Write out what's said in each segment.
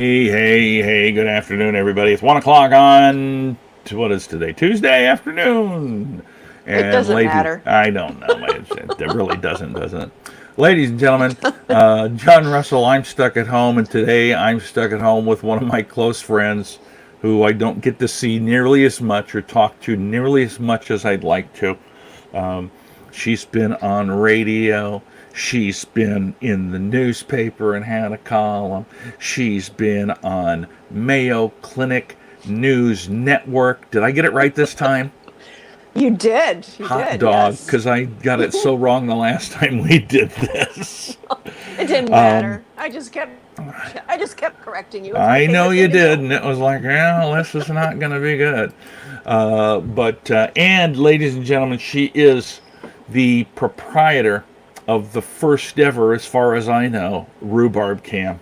Hey, good afternoon, everybody. It's 1 o'clock on, what is today? Tuesday afternoon. It And doesn't ladies, matter. I don't know. It really doesn't it? Ladies and gentlemen, John Russell, I'm stuck at home, and today I'm stuck at home with one of my close friends who I don't get to see nearly as much or talk to nearly as much as I'd like to. She's been on radio. She's been in the newspaper and had a column. She's been on Mayo Clinic News Network. Did I get it right this time? You did. Hot dog, yes. because I got it so wrong the last time we did this. It didn't matter. I just kept correcting you. It's I okay, know that's you good to did, know. and it was like, well, this is not going to be good. And ladies and gentlemen, she is the proprietor of the first ever, as far as I know, Rhubarb Cam.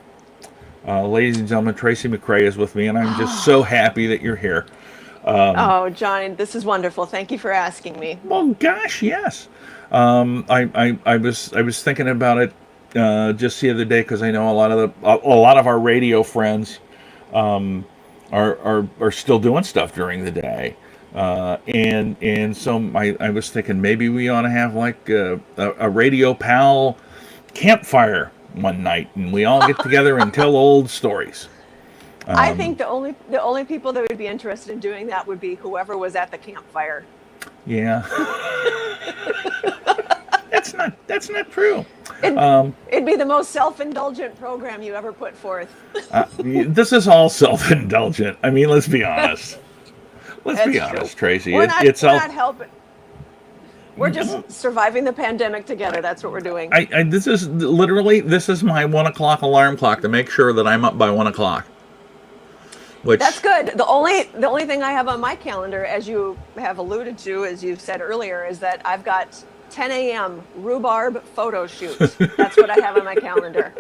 Ladies and gentlemen, Tracy McCray is with me, and I'm just so happy that you're here. Oh, Johnny, this is wonderful. Thank you for asking me. Well, gosh, yes. I was thinking about it just the other day because I know a lot of our radio friends are still doing stuff during the day. And so I was thinking maybe we ought to have like a radio pal campfire one night, and we all get together and tell old stories. I think the only people that would be interested in doing that would be whoever was at the campfire. Yeah. That's not true. It'd be the most self-indulgent program you ever put forth. This is all self-indulgent. I mean, let's be honest. Let's be honest, Tracy. We're not helping. We're just surviving the pandemic together. That's what we're doing. This is my 1 o'clock alarm clock to make sure that I'm up by 1 o'clock. That's good. The only thing I have on my calendar, as you have alluded to, as you've said earlier, is that I've got 10 a.m. rhubarb photo shoot. That's what I have on my calendar.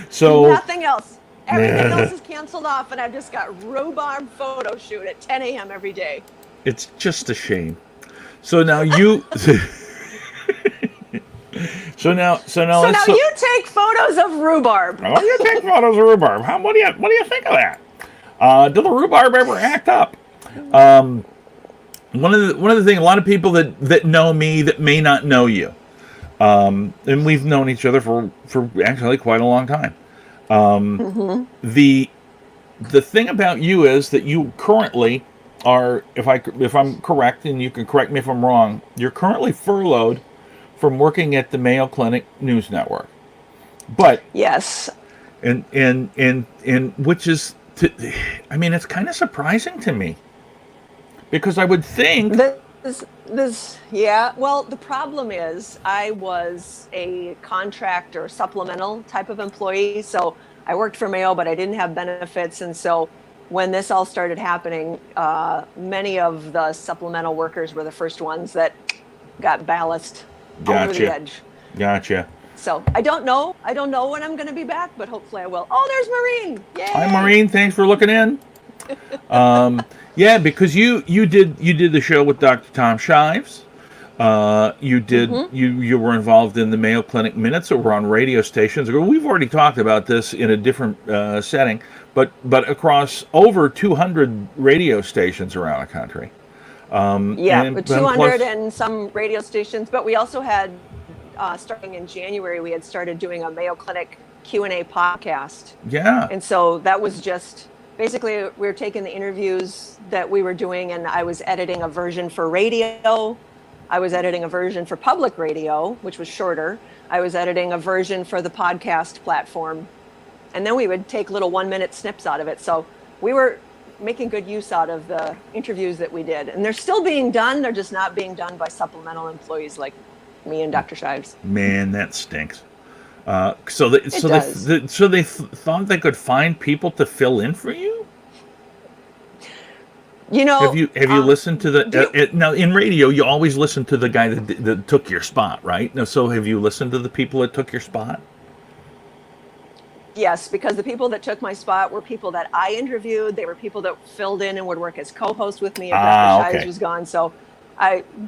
So nothing else. Everything else is canceled off, and I've just got rhubarb photo shoot at 10 a.m. every day. It's just a shame. So now you. So now you take photos of rhubarb. Oh, you take photos of rhubarb. What do you think of that? Do the rhubarb ever act up? One of the things, a lot of people that know me that may not know you, and we've known each other for actually quite a long time. The thing about you is that you currently are, if I'm correct, and you can correct me if I'm wrong, you're currently furloughed from working at the Mayo Clinic News Network. But yes, and which is, it's kind of surprising to me, because I would think yeah. Well, the problem is I was a contract or supplemental type of employee, so I worked for Mayo, but I didn't have benefits, and so when this all started happening, many of the supplemental workers were the first ones that got ballast over the edge. Gotcha. So I don't know when I'm going to be back, but hopefully I will. Oh, there's Maureen. Yay! Hi, Maureen. Thanks for looking in. Yeah, because you did the show with Dr. Tom Shives. You did you were involved in the Mayo Clinic Minutes that were on radio stations. We've already talked about this in a different setting, but across over 200 radio stations around the country. But 200 and some radio stations. But we also had, starting in January, we had started doing a Mayo Clinic Q&A podcast. Yeah. And so that was just, basically, we were taking the interviews that we were doing, and I was editing a version for radio. I was editing a version for public radio, which was shorter. I was editing a version for the podcast platform. And then we would take little 1-minute snips out of it. So we were making good use out of the interviews that we did. And they're still being done. They're just not being done by supplemental employees like me and Dr. Shives. Man, that stinks. So they thought they could find people to fill in for you? You know, have you listened to the now in radio you always listen to the guy that took your spot, right? Now, so have you listened to the people that took your spot? Yes, because the people that took my spot were people that I interviewed. They were people that filled in and would work as co-host with me if Dr. Shives was gone. So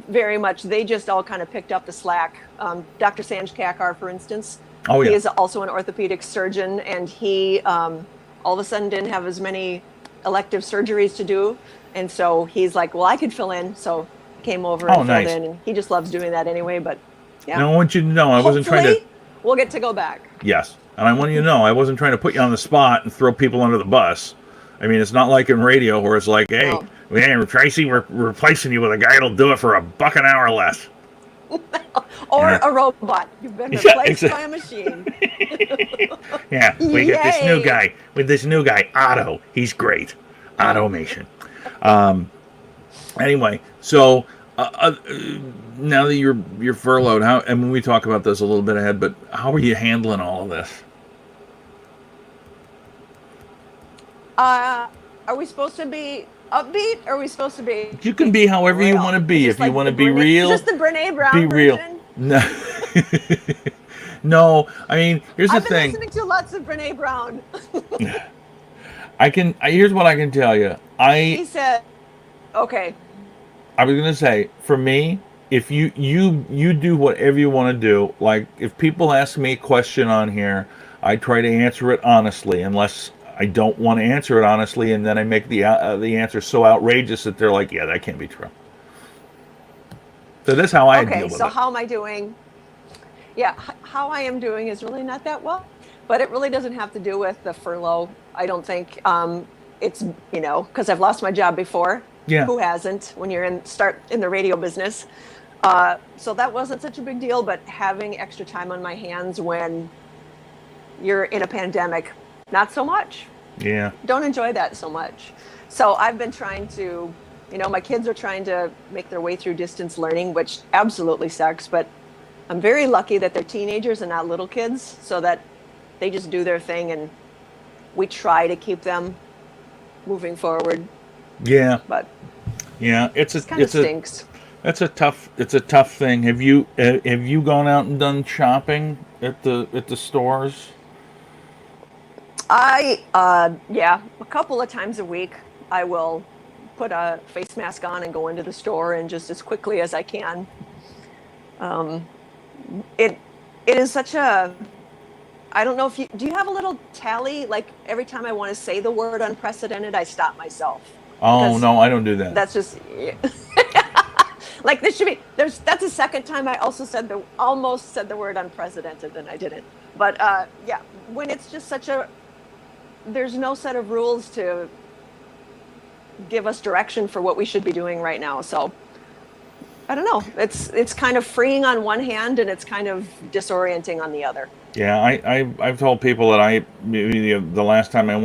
they just all kind of picked up the slack. Dr. Sanj Kakar, for instance, Oh, yeah. He is also an orthopedic surgeon, and he all of a sudden didn't have as many elective surgeries to do. And so he's like, well, I could fill in. So he came over and nice. filled in, and he just loves doing that anyway. But yeah. Now, I want you to know, I wasn't trying to... we'll get to go back. Yes. And I want you to know, I wasn't trying to put you on the spot and throw people under the bus. I mean, it's not like in radio where it's like, hey, Tracy, we're replacing you with a guy that'll do it for $1 an hour less. Or a robot. You've been replaced by a machine. Yeah, we get this new guy. With this new guy, Otto. He's great. Automation. Anyway, so now that you're furloughed, how? And we talk about this a little bit ahead, but how are you handling all of this? Are we supposed to be upbeat, or are we supposed to be... You can be however real? You want to be. If like you want to be real... Is this the Brene Brown be real. version? No. No, I mean, here's the thing. I've been listening to lots of Brene Brown. Here's what I can tell you. He said, okay. I was going to say, for me, if you do whatever you want to do, like if people ask me a question on here, I try to answer it honestly, unless I don't want to answer it honestly, and then I make the answer so outrageous that they're like, yeah, that can't be true. So that's how I deal with it. Okay, so how am I doing? Yeah, how I am doing is really not that well, but it really doesn't have to do with the furlough. I don't think it's, because I've lost my job before. Yeah. Who hasn't when you're in the radio business? So that wasn't such a big deal, but having extra time on my hands when you're in a pandemic, not so much. Yeah. Don't enjoy that so much. So I've been trying to, my kids are trying to make their way through distance learning, which absolutely sucks, but I'm very lucky that they're teenagers and not little kids, so that they just do their thing and we try to keep them moving forward. Yeah. But yeah, it stinks. It's a tough thing. Have you gone out and done shopping at the stores? A couple of times a week I will put a face mask on and go into the store, and just as quickly as I can. It is such a, I don't know if do you have a little tally? Like every time I want to say the word unprecedented, I stop myself. Oh no, I don't do that. That's just like this should be. That's the second time I also almost said the word unprecedented, and I didn't. But when it's just there's no set of rules to give us direction for what we should be doing right now. So I don't know. It's kind of freeing on one hand, and it's kind of disorienting on the other. Yeah, I've told people that the last time I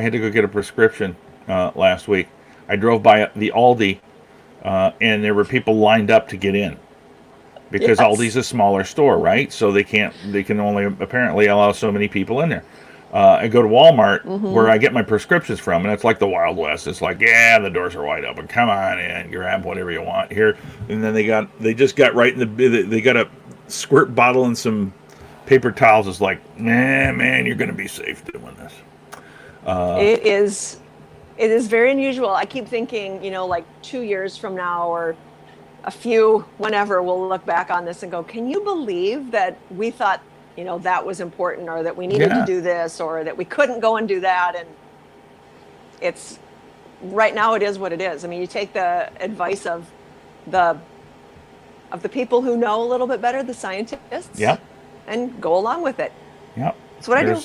had to go get a prescription last week. I drove by the Aldi, and there were people lined up to get in because Aldi's a smaller store, right? So they can only apparently allow so many people in there. I go to Walmart, where I get my prescriptions from, and it's like the Wild West. It's like, yeah, the doors are wide open. Come on in, grab whatever you want here. And then they just got right in they got a squirt bottle and some paper towels. It's like, nah, man, you're going to be safe doing this. It is very unusual. I keep thinking, like 2 years from now or a few, whenever, we'll look back on this and go, can you believe that we thought, that was important, or that we needed to do this, or that we couldn't go and do that? And it's right now, it is what it is. I mean, you take the advice of the people who know a little bit better, the scientists, and go along with it. Yep. That's what I do.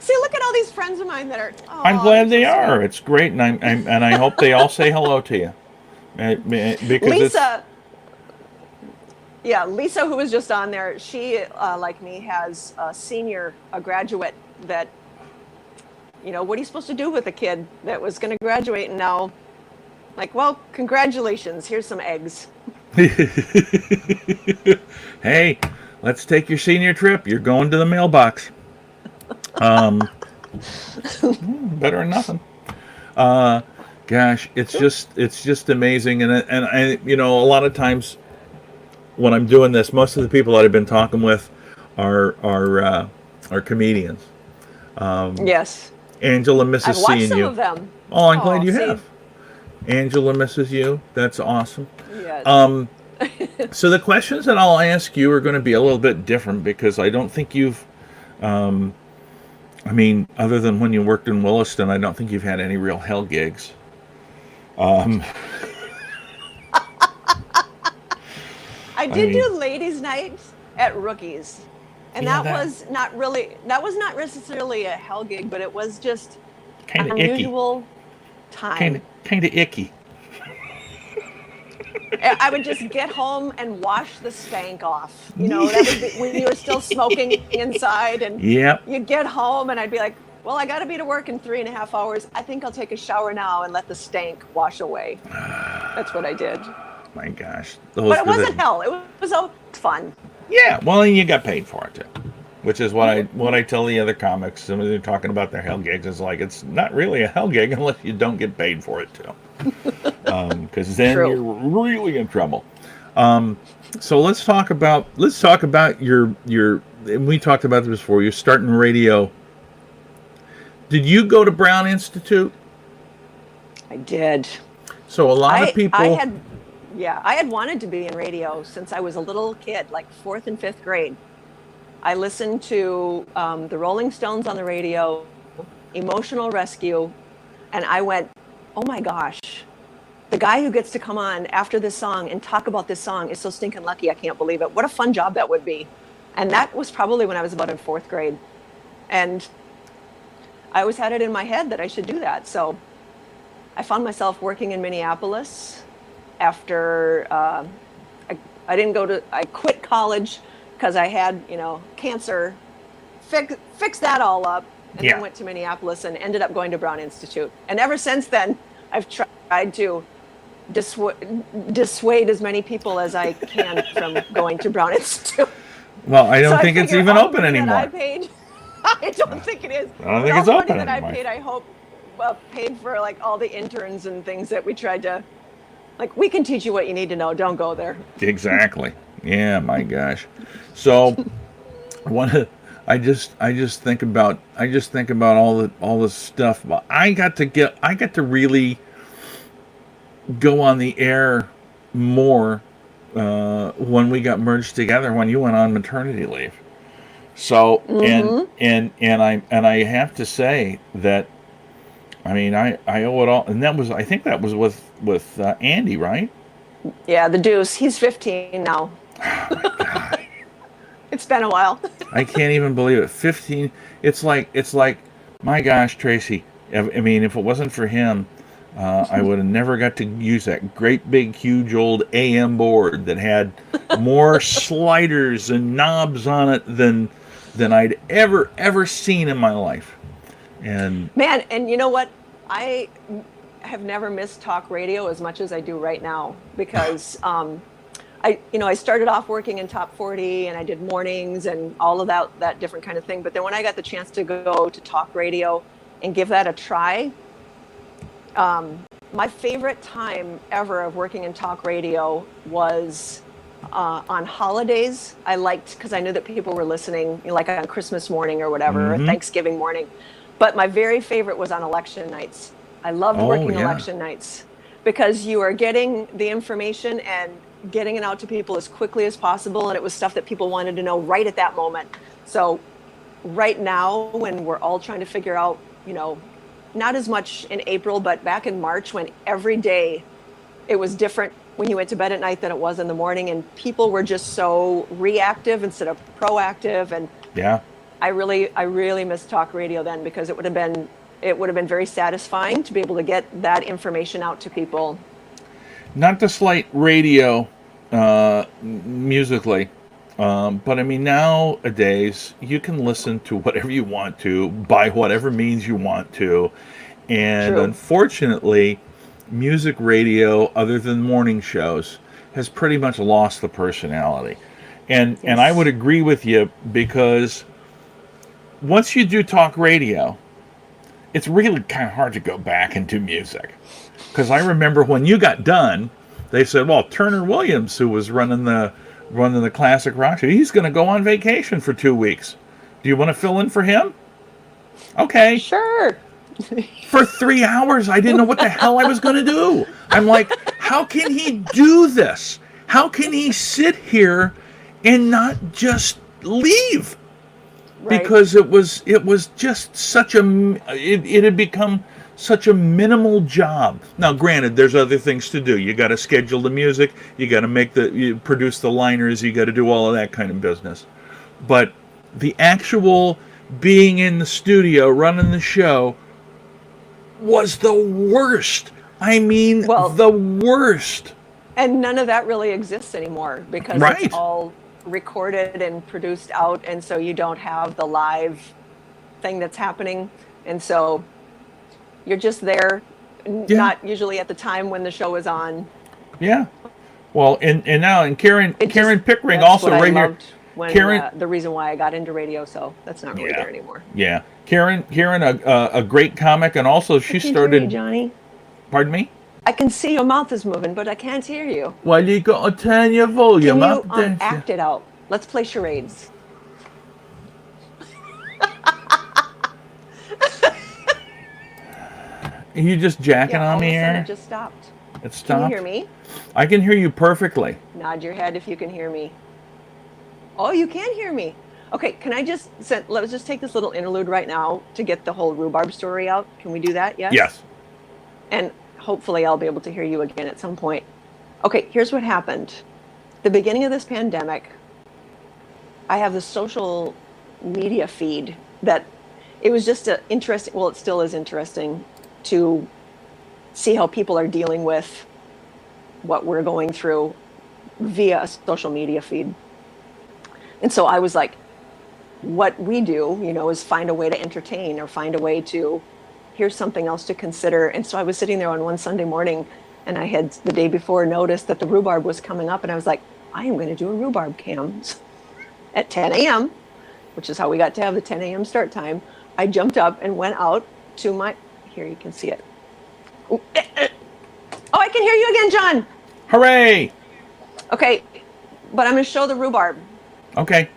See, look at all these friends of mine that are. Oh, I'm glad they are. It's great, and I hope they all say hello to you. Because Lisa, who was just on there, she, like me, has a graduate that, what are you supposed to do with a kid that was going to graduate, and now, like, well, congratulations, here's some eggs. Hey, let's take your senior trip. You're going to the mailbox. Better than nothing. Gosh, it's just amazing, and I, a lot of times when I'm doing this, most of the people that I've been talking with are comedians. Yes. Angela misses I've watched seeing some you. of them. Oh, I'm glad you have. Angela misses you. That's awesome. Yes. So the questions that I'll ask you are going to be a little bit different because I don't think you've, I mean, other than when you worked in Williston, I don't think you've had any real hell gigs. I did do ladies' night at Rookies, and Yeah, that was not necessarily a hell gig, but it was just kind of unusual time. Kind of icky. I would just get home and wash the stank off. You know, that would be when you were still smoking inside, and Yep. you'd get home, and I'd be like, well, I got to be to work in 3.5 hours. I think I'll take a shower now and let the stank wash away. That's what I did. My gosh. But it wasn't hell. It was all fun. Yeah, well, and you got paid for it too, which is what I tell the other comics. When they're talking about their hell gigs, it's like it's not really a hell gig unless you don't get paid for it too, because then True. you're really in trouble. So let's talk about your. And we talked about this before. You're starting radio. Did you go to Brown Institute? I did. So a lot of people. I had wanted to be in radio since I was a little kid, like 4th and 5th grade. I listened to the Rolling Stones on the radio, Emotional Rescue, and I went, oh my gosh, the guy who gets to come on after this song and talk about this song is so stinking lucky, I can't believe it. What a fun job that would be. And that was probably when I was about in 4th grade. And I always had it in my head that I should do that. So I found myself working in Minneapolis after I quit college because I had, cancer, fixed that all up, and then went to Minneapolis and ended up going to Brown Institute. And ever since then, I've tried to dissuade as many people as I can from going to Brown Institute. Well, I don't think it's even open anymore. I don't think it is. I don't think it's open that anymore. I paid, I hope, paid for like all the interns and things that we tried to, like, we can teach you what you need to know. Don't go there. Exactly. Yeah, my gosh. So I just think about all the stuff. I got to really go on the air more when we got merged together when you went on maternity leave. So and I have to say that I mean I owe it all, and I think that was with Andy, right? Yeah, the Deuce. He's 15 now. Oh my God. It's been a while. I can't even believe it. 15. It's like, my gosh, Tracy. I mean, if it wasn't for him, I would have never got to use that great big huge old AM board that had more sliders and knobs on it than I'd ever seen in my life. And man, and you know what? I have never missed talk radio as much as I do right now because I started off working in Top 40 and I did mornings and all of that different kind of thing. But then when I got the chance to go to talk radio and give that a try, my favorite time ever of working in talk radio was on holidays. I liked, because I knew that people were listening, like on Christmas morning or whatever, or Thanksgiving morning. But my very favorite was on election nights. I loved working election nights because you are getting the information and getting it out to people as quickly as possible. And it was stuff that people wanted to know right at that moment. So right now, when we're all trying to figure out, not as much in April, but back in March, when every day it was different when you went to bed at night than it was in the morning, and people were just so reactive instead of proactive. And I really miss talk radio then, because it would have been very satisfying to be able to get that information out to people. not to slight radio musically, but I mean, nowadays you can listen to whatever you want to by whatever means you want to. And True. Unfortunately, music radio, other than morning shows, has pretty much lost the personality. And I would agree with you, because once you do talk radio, it's really kind of hard to go back and do music. Because I remember when you got done, they said, well, Turner Williams, who was running the classic rock show, he's going to go on vacation for 2 weeks. Do you want to fill in for him? Okay. Sure. For 3 hours, I didn't know what the hell I was going to do. I'm like, how can he do this? How can he sit here and not just leave? Right. Because it was just such it had become such a minimal job. Now, granted, there's other things to do. You got to schedule the music, you got to you produce the liners, you got to do all of that kind of business. But the actual being in the studio running the show was the worst. I mean, the worst. And none of that really exists anymore because Right. It's all recorded and produced out, and so you don't have the live thing that's happening, and so you're just there, not usually at the time when the show is on. Yeah. Well, and Karen Pickering That's also what I right here. loved when, Karen, the reason why I got into radio, so that's not really there anymore. Yeah. Karen, a great comic, and also she I can't started. hear you, Johnny. Pardon me? I can see your mouth is moving, but I can't hear you. Well, you got to turn your volume Can up. you act it out? Let's play charades. Are you just jacking on me All of a sudden here? it just stopped. It stopped. Can you hear me? I can hear you perfectly. Nod your head if you can hear me. Oh, you can hear me. Okay, can I just let's just take this little interlude right now to get the whole rhubarb story out. Can we do that? Yes? Yes. And hopefully I'll be able to hear you again at some point. Okay, here's what happened. The beginning of this pandemic, I have the social media feed that it was just interesting, well, it still is interesting to see how people are dealing with what we're going through via a social media feed. And so I was like, what we do, is find a way to entertain or find a way to, here's something else to consider. And so I was sitting there on one Sunday morning and I had the day before noticed that the rhubarb was coming up and I was like, I am going to do a rhubarb cam at 10 a.m., which is how we got to have the 10 a.m. start time. I jumped up and went out to here you can see it. Oh, I can hear you again, John. Hooray! Okay, but I'm going to show the rhubarb. Okay.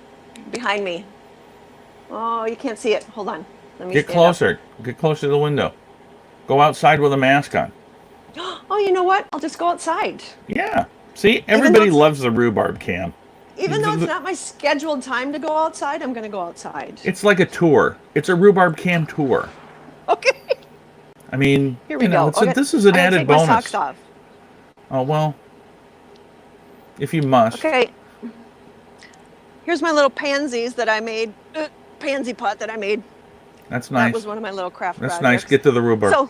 Behind me. Oh, you can't see it. Hold on. Let me Get closer. Get closer to the window. Go outside with a mask on. Oh, you know what? I'll just go outside. Yeah. See, everybody loves the rhubarb cam. Even though it's not my scheduled time to go outside, I'm going to go outside. It's like a tour. It's a rhubarb cam tour. Okay. I mean, here we go. Okay. This is an added take bonus. My socks off. Oh, well, if you must. Okay. Here's my little pansies that I made, pansy pot that I made. That's nice. That was one of my little craft projects. That's nice. Get to the rhubarb. So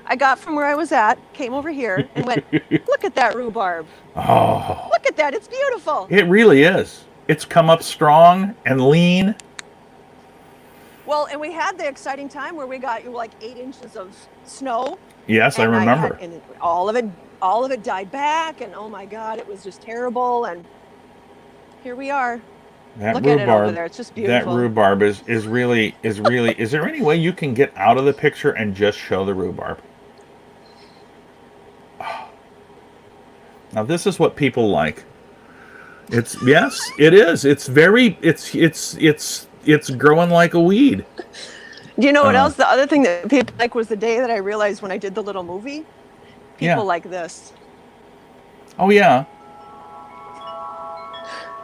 I got from where I was at, came over here and went, look at that rhubarb. Oh. Look at that. It's beautiful. It really is. It's come up strong and lean. Well, and we had the exciting time where we got like 8 inches of snow. Yes, I remember. And all of it died back, and oh my God, it was just terrible. And here we are. Look at it over there. It's just beautiful. That rhubarb is really. Is there any way you can get out of the picture and just show the rhubarb? Oh. Now this is what people like. It is. It's growing like a weed. Do you know what else? The other thing that people like was the day that I realized when I did the little movie. People like this. Oh yeah.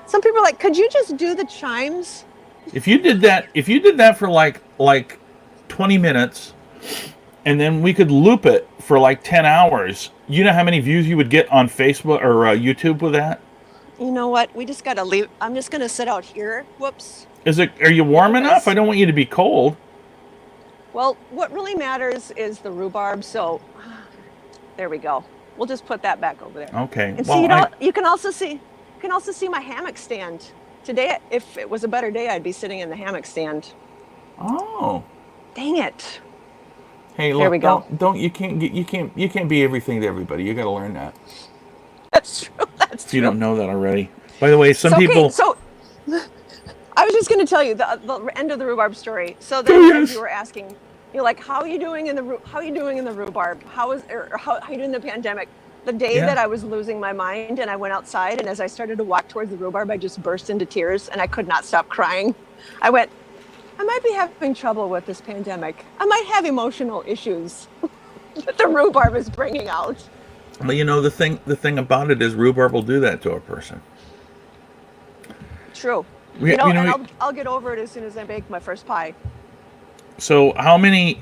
Some people are like, could you just do the chimes? If you did that for like 20 minutes, and then we could loop it for like 10 hours, you know how many views you would get on Facebook or YouTube with that? You know what? We just got to leave. I'm just going to sit out here. Whoops. Are you warm enough? I don't want you to be cold. Well, what really matters is the rhubarb. So there we go. We'll just put that back over there. Okay. And you can also see my hammock stand. Today, if it was a better day, I'd be sitting in the hammock stand. Oh. Dang it. Hey, look, there we go. You can't be everything to everybody. You got to learn that. That's true. That's true. You don't know that already. By the way, So I was just going to tell you the end of the rhubarb story. So then you were asking, like, how are you doing in the rhubarb? How are you doing in the pandemic? The day that I was losing my mind and I went outside, and as I started to walk towards the rhubarb, I just burst into tears and I could not stop crying. I went, I might be having trouble with this pandemic. I might have emotional issues that the rhubarb is bringing out. But the thing about it is rhubarb will do that to a person. True. We, You know, you know, and we- I'll get over it as soon as I make my first pie. so how many,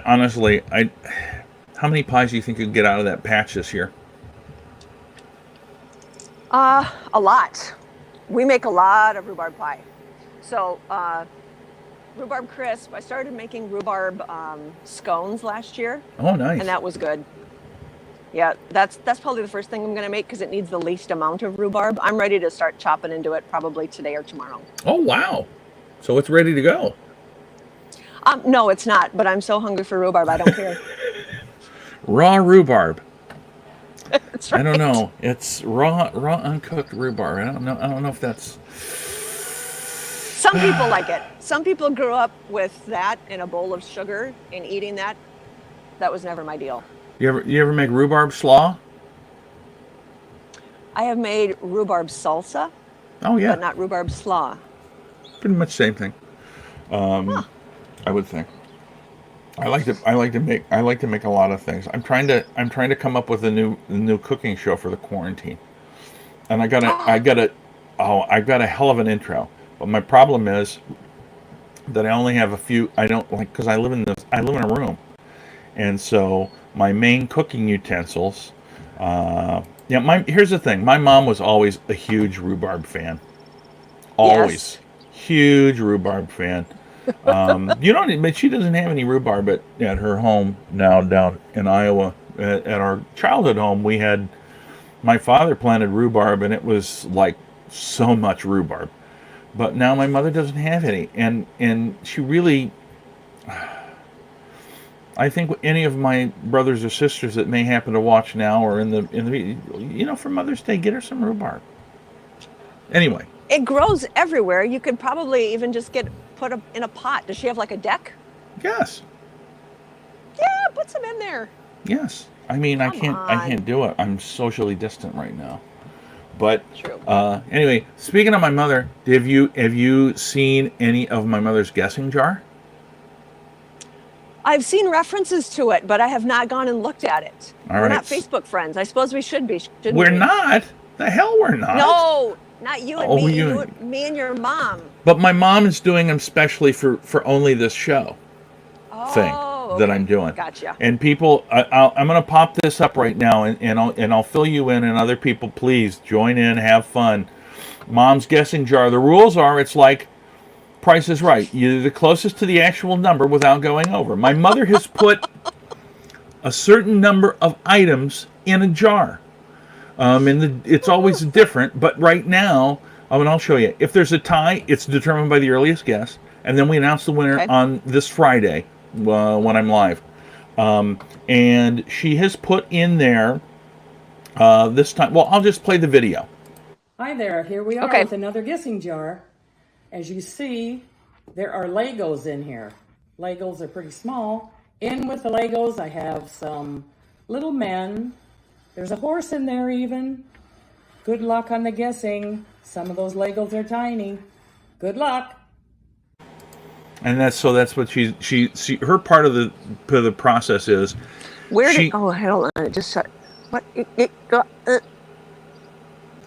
honestly, how many pies do you think you can get out of that patch this year? A lot. We make a lot of rhubarb pie. So, rhubarb crisp. I started making rhubarb scones last year, Oh, nice. and that was good. Yeah, that's probably the first thing I'm going to make because it needs the least amount of rhubarb. I'm ready to start chopping into it probably today or tomorrow. Oh, wow. So it's ready to go. No, it's not, but I'm so hungry for rhubarb, I don't care. Raw rhubarb. That's right. I don't know. It's raw uncooked rhubarb. I don't know if that's. Some people like it. Some people grew up with that in a bowl of sugar and eating that. That was never my deal. You ever make rhubarb slaw? I have made rhubarb salsa, Oh yeah, but not rhubarb slaw. pretty much same thing. I would think. I like to make a lot of things. I'm trying to come up with a new cooking show for the quarantine, and I got a hell of an intro. But my problem is that I only have a few. I don't like because I live in a room, and so my main cooking utensils. Here's the thing. My mom was always a huge rhubarb fan. Always. Yes. Huge rhubarb fan. But she doesn't have any rhubarb at her home now down in Iowa. At our childhood home, my father planted rhubarb, and it was like so much rhubarb. But now my mother doesn't have any, and she really. I think any of my brothers or sisters that may happen to watch now or in the for Mother's Day, get her some rhubarb. Anyway. It grows everywhere. You could probably even just put in a pot. Does she have like a deck? Yes. Yeah, put some in there. Yes. I mean, I can't do it. I'm socially distant right now. But True. Anyway, speaking of my mother, have you seen any of my mother's guessing jar? I've seen references to it, but I have not gone and looked at it. All We're right. not Facebook friends. I suppose we should be, shouldn't We're we? not. The hell we're not. No, not you and Oh, me. Me and your mom. But my mom is doing them specially for only this show thing Oh, that okay. I'm doing. Gotcha. And people, I'm going to pop this up right now, and I'll fill you in, and other people, please join in, have fun. Mom's guessing jar. The rules are, it's like Price is Right. You're the closest to the actual number without going over. My mother has put a certain number of items in a jar. It's always different, but right now, I'll show you. If there's a tie, it's determined by the earliest guess, and then we announce the winner on this Friday when I'm live. And she has put in there this time. Well, I'll just play the video. Hi there, here we are with another guessing jar. As you see, there are Legos in here. Legos are pretty small. In with the Legos, I have some little men. There's a horse in there even. Good luck on the guessing. Some of those Legos are tiny. Good luck. And that's what she her part of the process is. Hold on, it just shut. What?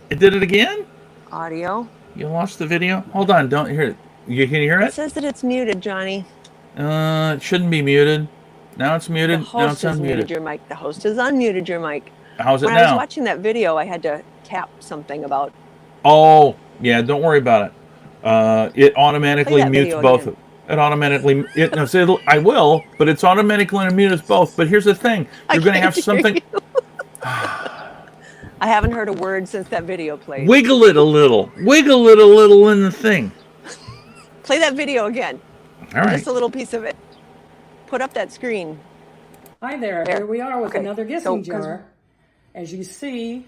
It did it again? audio. You lost the video? Hold on, don't hear it. You can hear It it? says that it's muted, Johnny. It shouldn't be muted. Now it's muted. The Now host it's has muted unmuted. your mic. The host has unmuted your mic. How's it When now? I was watching that video, I had to tap something about. Oh, yeah, don't worry about it. It automatically Play that mutes video both. again. It automatically. I will, but it's automatically going to mute us both. But here's the thing: you're going to have something. I haven't heard a word since that video played. Wiggle it a little. Wiggle it a little in the thing. Play that video again. All right. Just a little piece of it. Put up that screen. Hi there, here we are with another guessing So, 'cause- jar. As you see,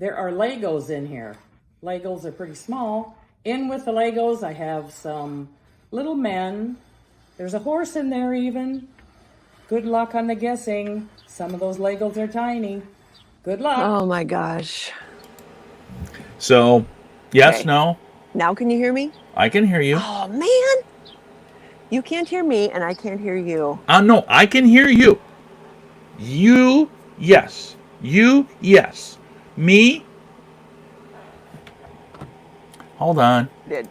there are Legos in here. Legos are pretty small. In with the Legos, I have some little men. There's a horse in there even. Good luck on the guessing. Some of those Legos are tiny. Good luck. Oh my gosh. So, yes, Okay. no, Now can you hear me? I can hear you. Oh man. You can't hear me and I can't hear you. No, I can hear you. You Yes. You, yes. Me? Hold on. Did.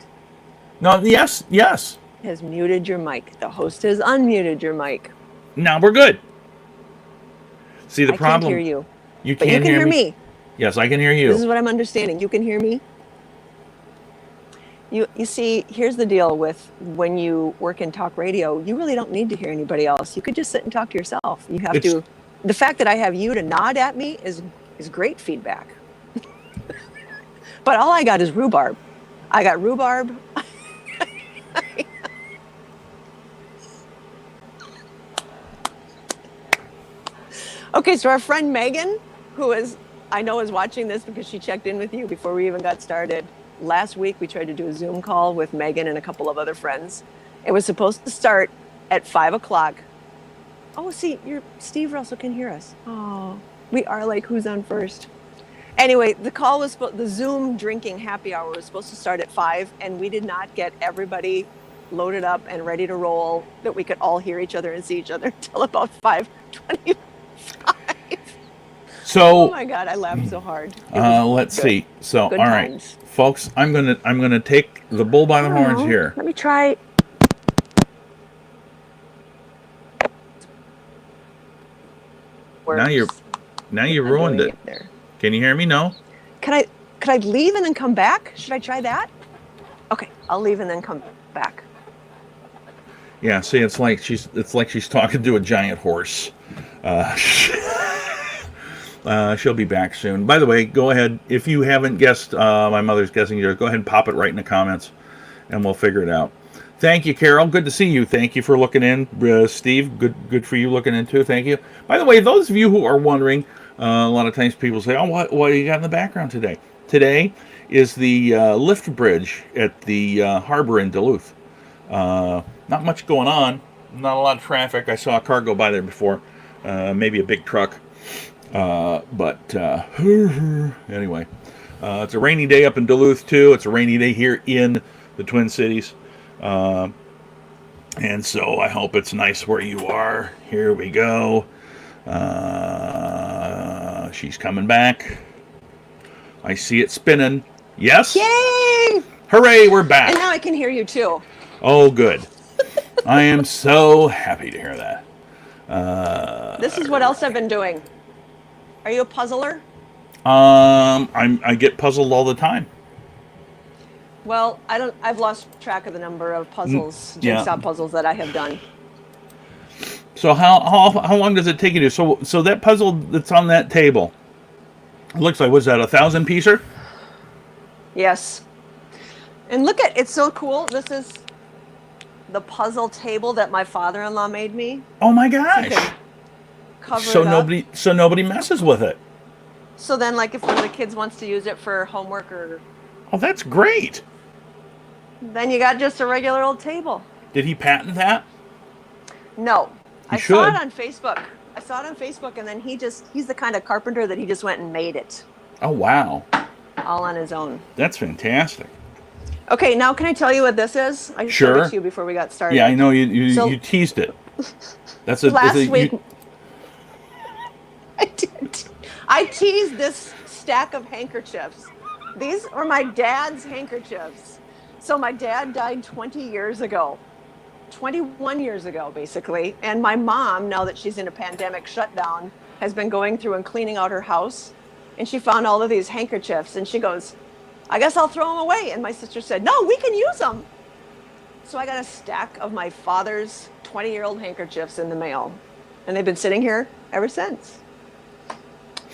No, yes, yes. Has muted your mic. The host has unmuted your mic. Now we're good. See the problem? I can't hear you. You But you can't can hear me? me. Yes, I can hear you. This is what I'm understanding. You can hear me? You see, here's the deal with when you work in talk radio, you really don't need to hear anybody else. You could just sit and talk to yourself. You have to. The fact that I have you to nod at me is great feedback. But all I got is rhubarb. I got rhubarb. Okay, so our friend Megan, who I know is watching this because she checked in with you before we even got started. Last week, we tried to do a Zoom call with Megan and a couple of other friends. It was supposed to start at 5 o'clock. Oh, see, Steve Russell can hear us. Oh, we are like, who's on first? Anyway, the Zoom drinking happy hour was supposed to start at 5, and we did not get everybody loaded up and ready to roll that we could all hear each other and see each other until about 5:25. So, oh my God, I laughed so hard. Let's see. So, Good all right, times. folks, I'm gonna take the bull by the horns here. Let me try. Now you ruined it. Can you hear me? No. Could I leave and then come back? Should I try that? Okay, I'll leave and then come back. Yeah. See, it's like she's talking to a giant horse. She'll be back soon. By the way, go ahead. If you haven't guessed my mother's guessing yours, go ahead and pop it right in the comments, and we'll figure it out. Thank you, Carol. Good to see you. Thank you for looking in. Steve, good for you looking in too. Thank you. By the way, those of you who are wondering, a lot of times people say, "Oh, what do you got in the background today?" Today is the lift bridge at the harbor in Duluth. Not much going on. Not a lot of traffic. I saw a car go by there before. Maybe a big truck. But anyway, it's a rainy day up in Duluth too. It's a rainy day here in the Twin Cities. And so I hope it's nice where you are. Here we go. She's coming back. I see it spinning. Yes? Yay! Hooray, we're back. And now I can hear you too. Oh, good. I am so happy to hear that. This is what else I've been doing. Are you a puzzler? I get puzzled all the time. Well, I've lost track of the number of puzzles, jigsaw puzzles that I have done. So how long does it take you to? So that puzzle that's on that table, it looks like, was that 1,000-piecer? Yes. And look at, it's so cool. This is the puzzle table that my father-in-law made me. Oh my gosh. Cover it up. So nobody messes with it. So then, like, if one of the kids wants to use it for homework or... Oh, that's great. Then you got just a regular old table. Did he patent that? No. He saw should. it on Facebook. And then he's the kind of carpenter that he just went and made it. Oh, wow. All on his own. That's fantastic. Okay, now can I tell you what this is? I just showed it to you before we got started. Yeah, I know you teased it. That's a last week. I did. I teased this stack of handkerchiefs. These are my dad's handkerchiefs. So my dad died 20 years ago. 21 years ago, basically. And my mom, now that she's in a pandemic shutdown, has been going through and cleaning out her house. And she found all of these handkerchiefs. And she goes, I guess I'll throw them away. And my sister said, no, we can use them. So I got a stack of my father's 20-year-old handkerchiefs in the mail. And they've been sitting here ever since.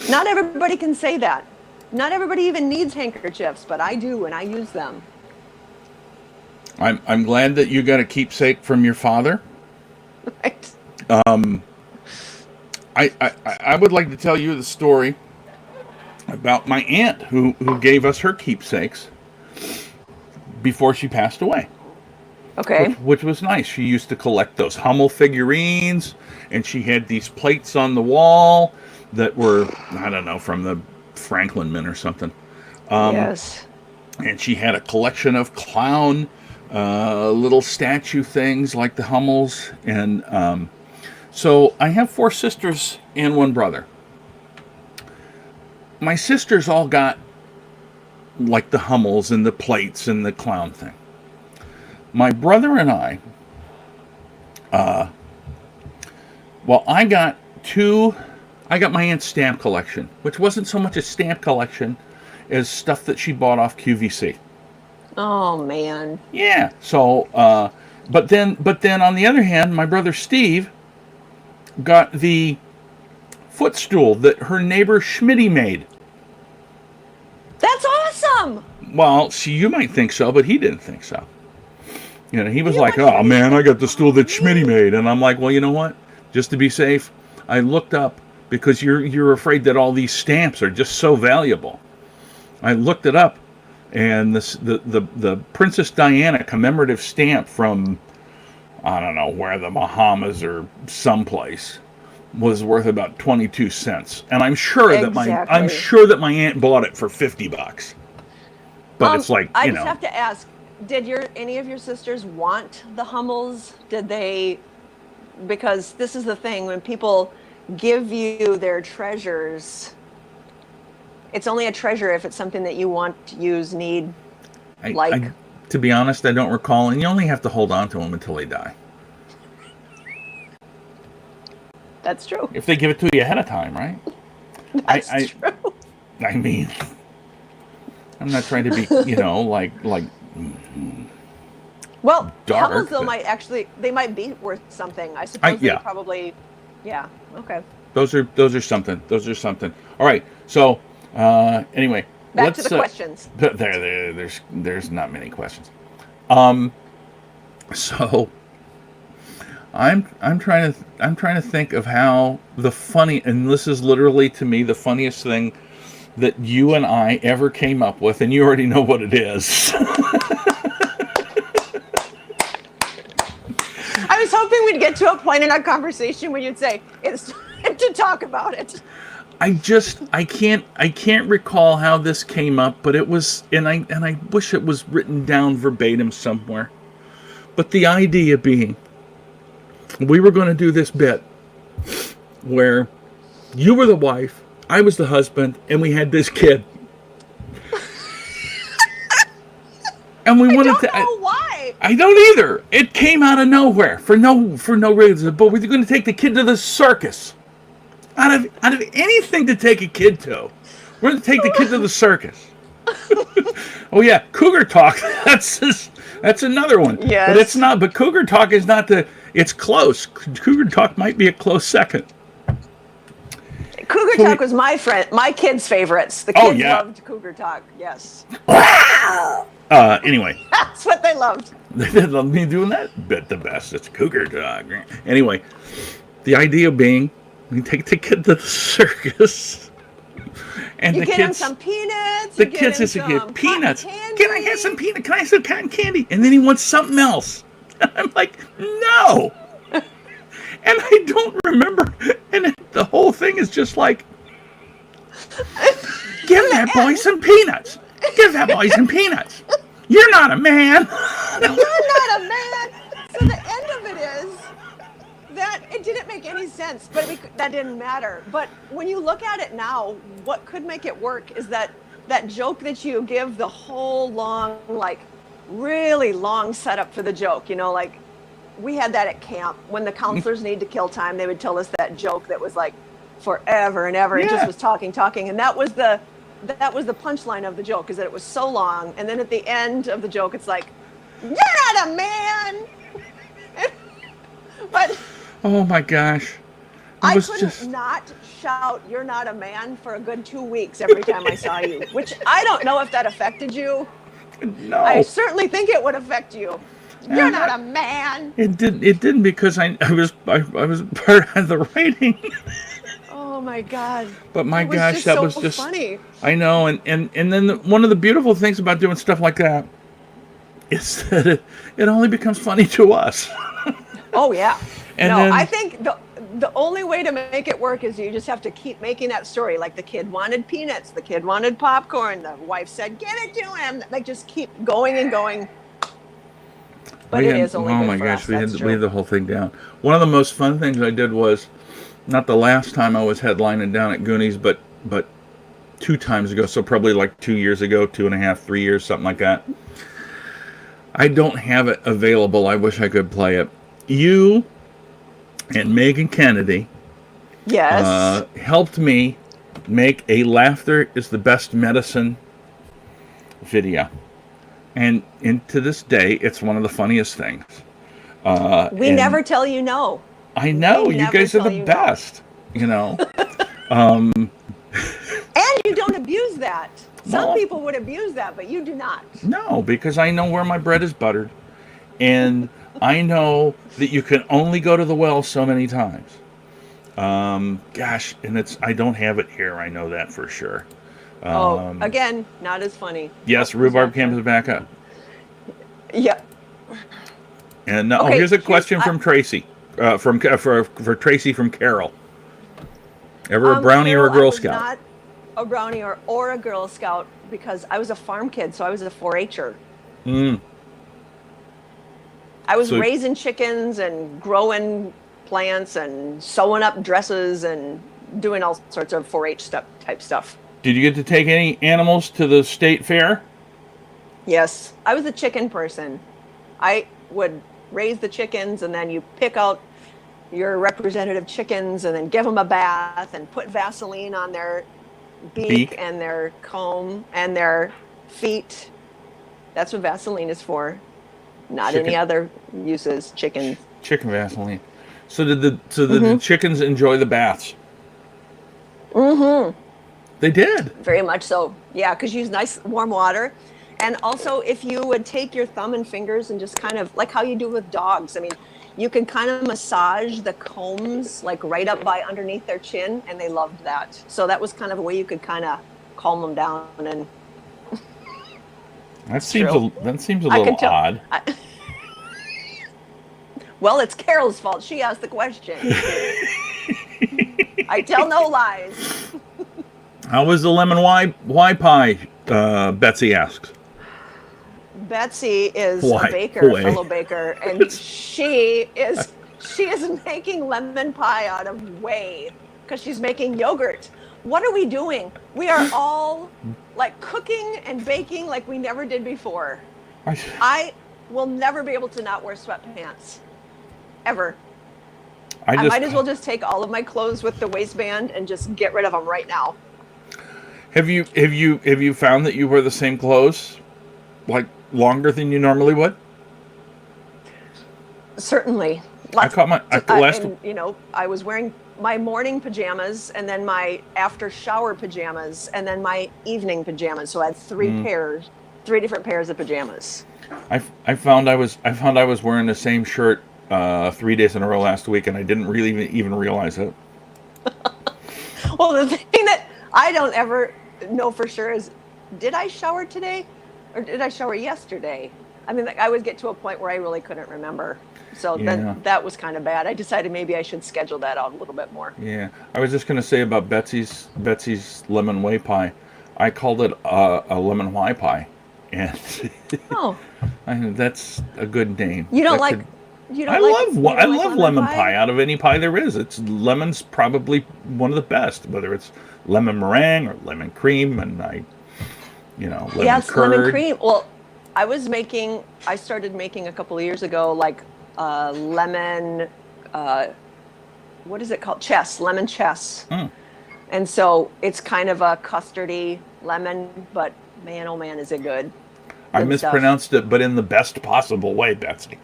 Not everybody can say that. Not everybody even needs handkerchiefs, but I do, and I use them. I'm glad that you got a keepsake from your father. Right. I would like to tell you the story about my aunt who gave us her keepsakes before she passed away. Okay. Which was nice. She used to collect those Hummel figurines, and she had these plates on the wall that were, I don't know, from the Franklin Mint or something. Yes. And she had a collection of clown little statue things like the Hummels. And so I have 4 sisters and 1 brother. my sisters all got like the Hummels and the plates and the clown thing. My brother and I, I got my aunt's stamp collection, which wasn't so much a stamp collection as stuff that she bought off QVC. Oh man. Yeah. So, but then on the other hand, my brother Steve got the footstool that her neighbor Schmitty made. That's awesome. Well, you might think so, but he didn't think so. You know, he was like, "Oh man, I got the stool that Schmitty made," and I'm like, "Well, you know what? Just to be safe, I looked up because you're afraid that all these stamps are just so valuable. I looked it up, and the Princess Diana commemorative stamp from I don't know where, the Bahamas or someplace, was worth about 22 cents, and I'm sure that my aunt bought it for $50. But it's like, I just have to ask, did any of your sisters want the Hummels? Did they? Because this is the thing, when people give you their treasures, it's only a treasure if it's something that you want, use, need, to be honest, I don't recall, and you only have to hold on to them until they die. That's true. If they give it to you ahead of time, right? That's true. I mean, I'm not trying to be, like. Well, dark, Hummels though they might be worth something. I suppose they probably. Yeah. Okay. Those are something. All right. So anyway, back to the questions. There's not many questions. So I'm trying to think of how and this is literally to me the funniest thing that you and I ever came up with, and you already know what it is. I was hoping we'd get to a point in our conversation where you'd say it's time to talk about it. I can't recall how this came up, but it was, and I wish it was written down verbatim somewhere. But the idea being, we were going to do this bit where you were the wife, I was the husband, and we had this kid. And we wanted to. I don't know why. I don't either. It came out of nowhere for no reason. But we're going to take the kid to the circus. Out of anything to take a kid to, we're going to take the kid to the circus. Oh yeah, Cougar Talk. That's another one. Yes. But it's not. But Cougar Talk is not the. It's close. Cougar Talk might be a close second. Cougar Talk was my kids' favorites. The kids loved Cougar Talk. Yes. Anyway. That's what they loved. They love me doing that bit the best. It's Cougar Talk. Anyway, the idea being, we take the kid to the circus. And you get him some peanuts. The kid says, peanuts. Can I have some peanuts? Can I have some cotton candy? And then he wants something else. And I'm like, no. And I don't remember. And the whole thing is just like, give that boy some peanuts. Give that boy some peanuts. You're not a man. You're not a man. So the end of it is that it didn't make any sense, but that didn't matter. But when you look at it now, what could make it work is that joke that you give the whole long, like really long setup for the joke, like we had that at camp when the counselors need to kill time. They would tell us that joke that was like forever and ever. It just was talking. And that was the punchline of the joke, is that it was so long. And then at the end of the joke, it's like, you're not a man. But oh my gosh. I couldn't not shout, you're not a man, for a good 2 weeks every time I saw you, which I don't know if that affected you. No. I certainly think it would affect you. You're not a man. It didn't because I was part of the writing. Oh my God. But my gosh, that was just funny. I know, and then one of the beautiful things about doing stuff like that is that it only becomes funny to us. Oh yeah. And no, then, I think the only way to make it work is you just have to keep making that story. Like the kid wanted peanuts, the kid wanted popcorn, the wife said, give it to him. Like just keep going and going. But it is only good for us. We had the whole thing down. One of the most fun things I did was, not the last time I was headlining down at Goonies, but 2 times ago, so probably like 2 years ago, 2.5, 3 years, something like that. I don't have it available. I wish I could play it. You and Megan Kennedy Yes. helped me make a Laughter is the Best Medicine video. And to this day, it's one of the funniest things. We never tell you no. I know. We You never guys are tell the you no. best. You know. And you don't abuse that. Some Well, people would abuse that, but you do not. No, because I know where my bread is buttered. And I know that you can only go to the well so many times. Gosh, and I don't have it here. I know that for sure. Again, not as funny. Yes, Rhubarb Cam is back up. Yeah. And Okay, here's a question from Tracy, for Tracy from Carol. Ever a brownie or a Carol, Girl I was Scout? not a brownie or a Girl Scout because I was a farm kid, so I was a 4-H'er. I was raising chickens and growing plants and sewing up dresses and doing all sorts of 4-H type stuff. Did you get to take any animals to the state fair? Yes, I was a chicken person. I would raise the chickens, and then you pick out your representative chickens and then give them a bath and put Vaseline on their beak and their comb and their feet. That's what Vaseline is for. Not any other uses. Chicken Vaseline. So did the chickens enjoy the baths? Mm-hmm. They did. Very much so. Yeah, because you use nice warm water. And also, if you would take your thumb and fingers and just kind of, like how you do with dogs, I mean, you can kind of massage the combs, like right up by underneath their chin, and they loved that. So that was kind of a way you could kind of calm them down. And that seems a little odd. Well, it's Carol's fault. She asked the question. I tell no lies. How was the lemon why pie? Betsy asks. Betsy is a baker, a fellow baker, and she is making lemon pie out of whey because she's making yogurt. What are we doing? We are all like cooking and baking like we never did before. I will never be able to not wear sweatpants. Ever. I might as well just take all of my clothes with the waistband and just get rid of them right now. Have you found that you wear the same clothes like longer than you normally would? Certainly. I was wearing my morning pajamas and then my after shower pajamas and then my evening pajamas. So I had three different pairs of pajamas. I found I was wearing the same shirt 3 days in a row last week, and I didn't really even realize it. Well, the thing that I don't ever know for sure is, did I shower today or did I shower yesterday? I mean, I would get to a point where I really couldn't remember. So then that was kind of bad. I decided maybe I should schedule that out a little bit more. Yeah. I was just going to say about Betsy's lemon whey pie. I called it a lemon whey pie. And that's a good name. You don't like... I love lemon pie out of any pie there is. Lemon's probably one of the best, whether it's lemon meringue or lemon cream, and lemon curd. Lemon cream. Well, I started making a couple of years ago, like lemon, what is it called? Lemon chess. And so it's kind of a custardy lemon, but man, oh man, is it good. I mispronounced it, but in the best possible way, Betsy.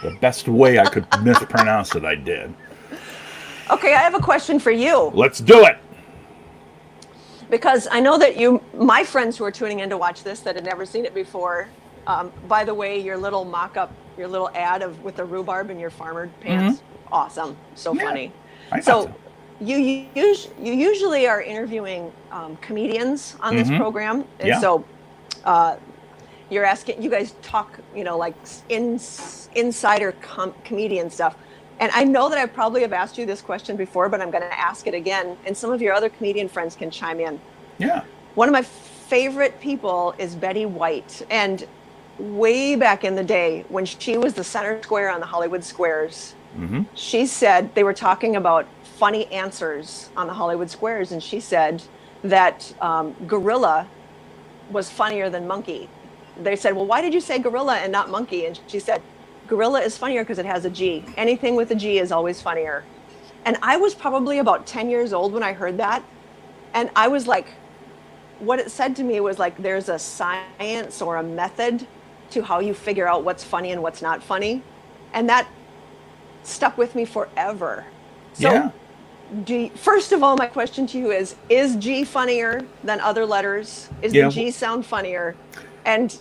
The best way I could mispronounce it, I did. Okay, I have a question for you. Let's do it. Because I know that my friends who are tuning in to watch this that had never seen it before, by the way, your little mock-up, your little ad with the rhubarb in your farmer pants, awesome, so funny. So you usually are interviewing comedians on this program, and so you're asking, you guys talk, like insider comedian stuff. And I know that I probably have asked you this question before, but I'm going to ask it again. And some of your other comedian friends can chime in. Yeah. One of my favorite people is Betty White. And way back in the day when she was the center square on the Hollywood Squares, she said they were talking about funny answers on the Hollywood Squares. And she said that gorilla was funnier than monkey. They said, well, why did you say gorilla and not monkey? And she said, gorilla is funnier because it has a G. Anything with a G is always funnier. And I was probably about 10 years old when I heard that. And I was like, what it said to me was like, there's a science or a method to how you figure out what's funny and what's not funny. And that stuck with me forever. So first of all, my question to you is G funnier than other letters? Is the G sound funnier? And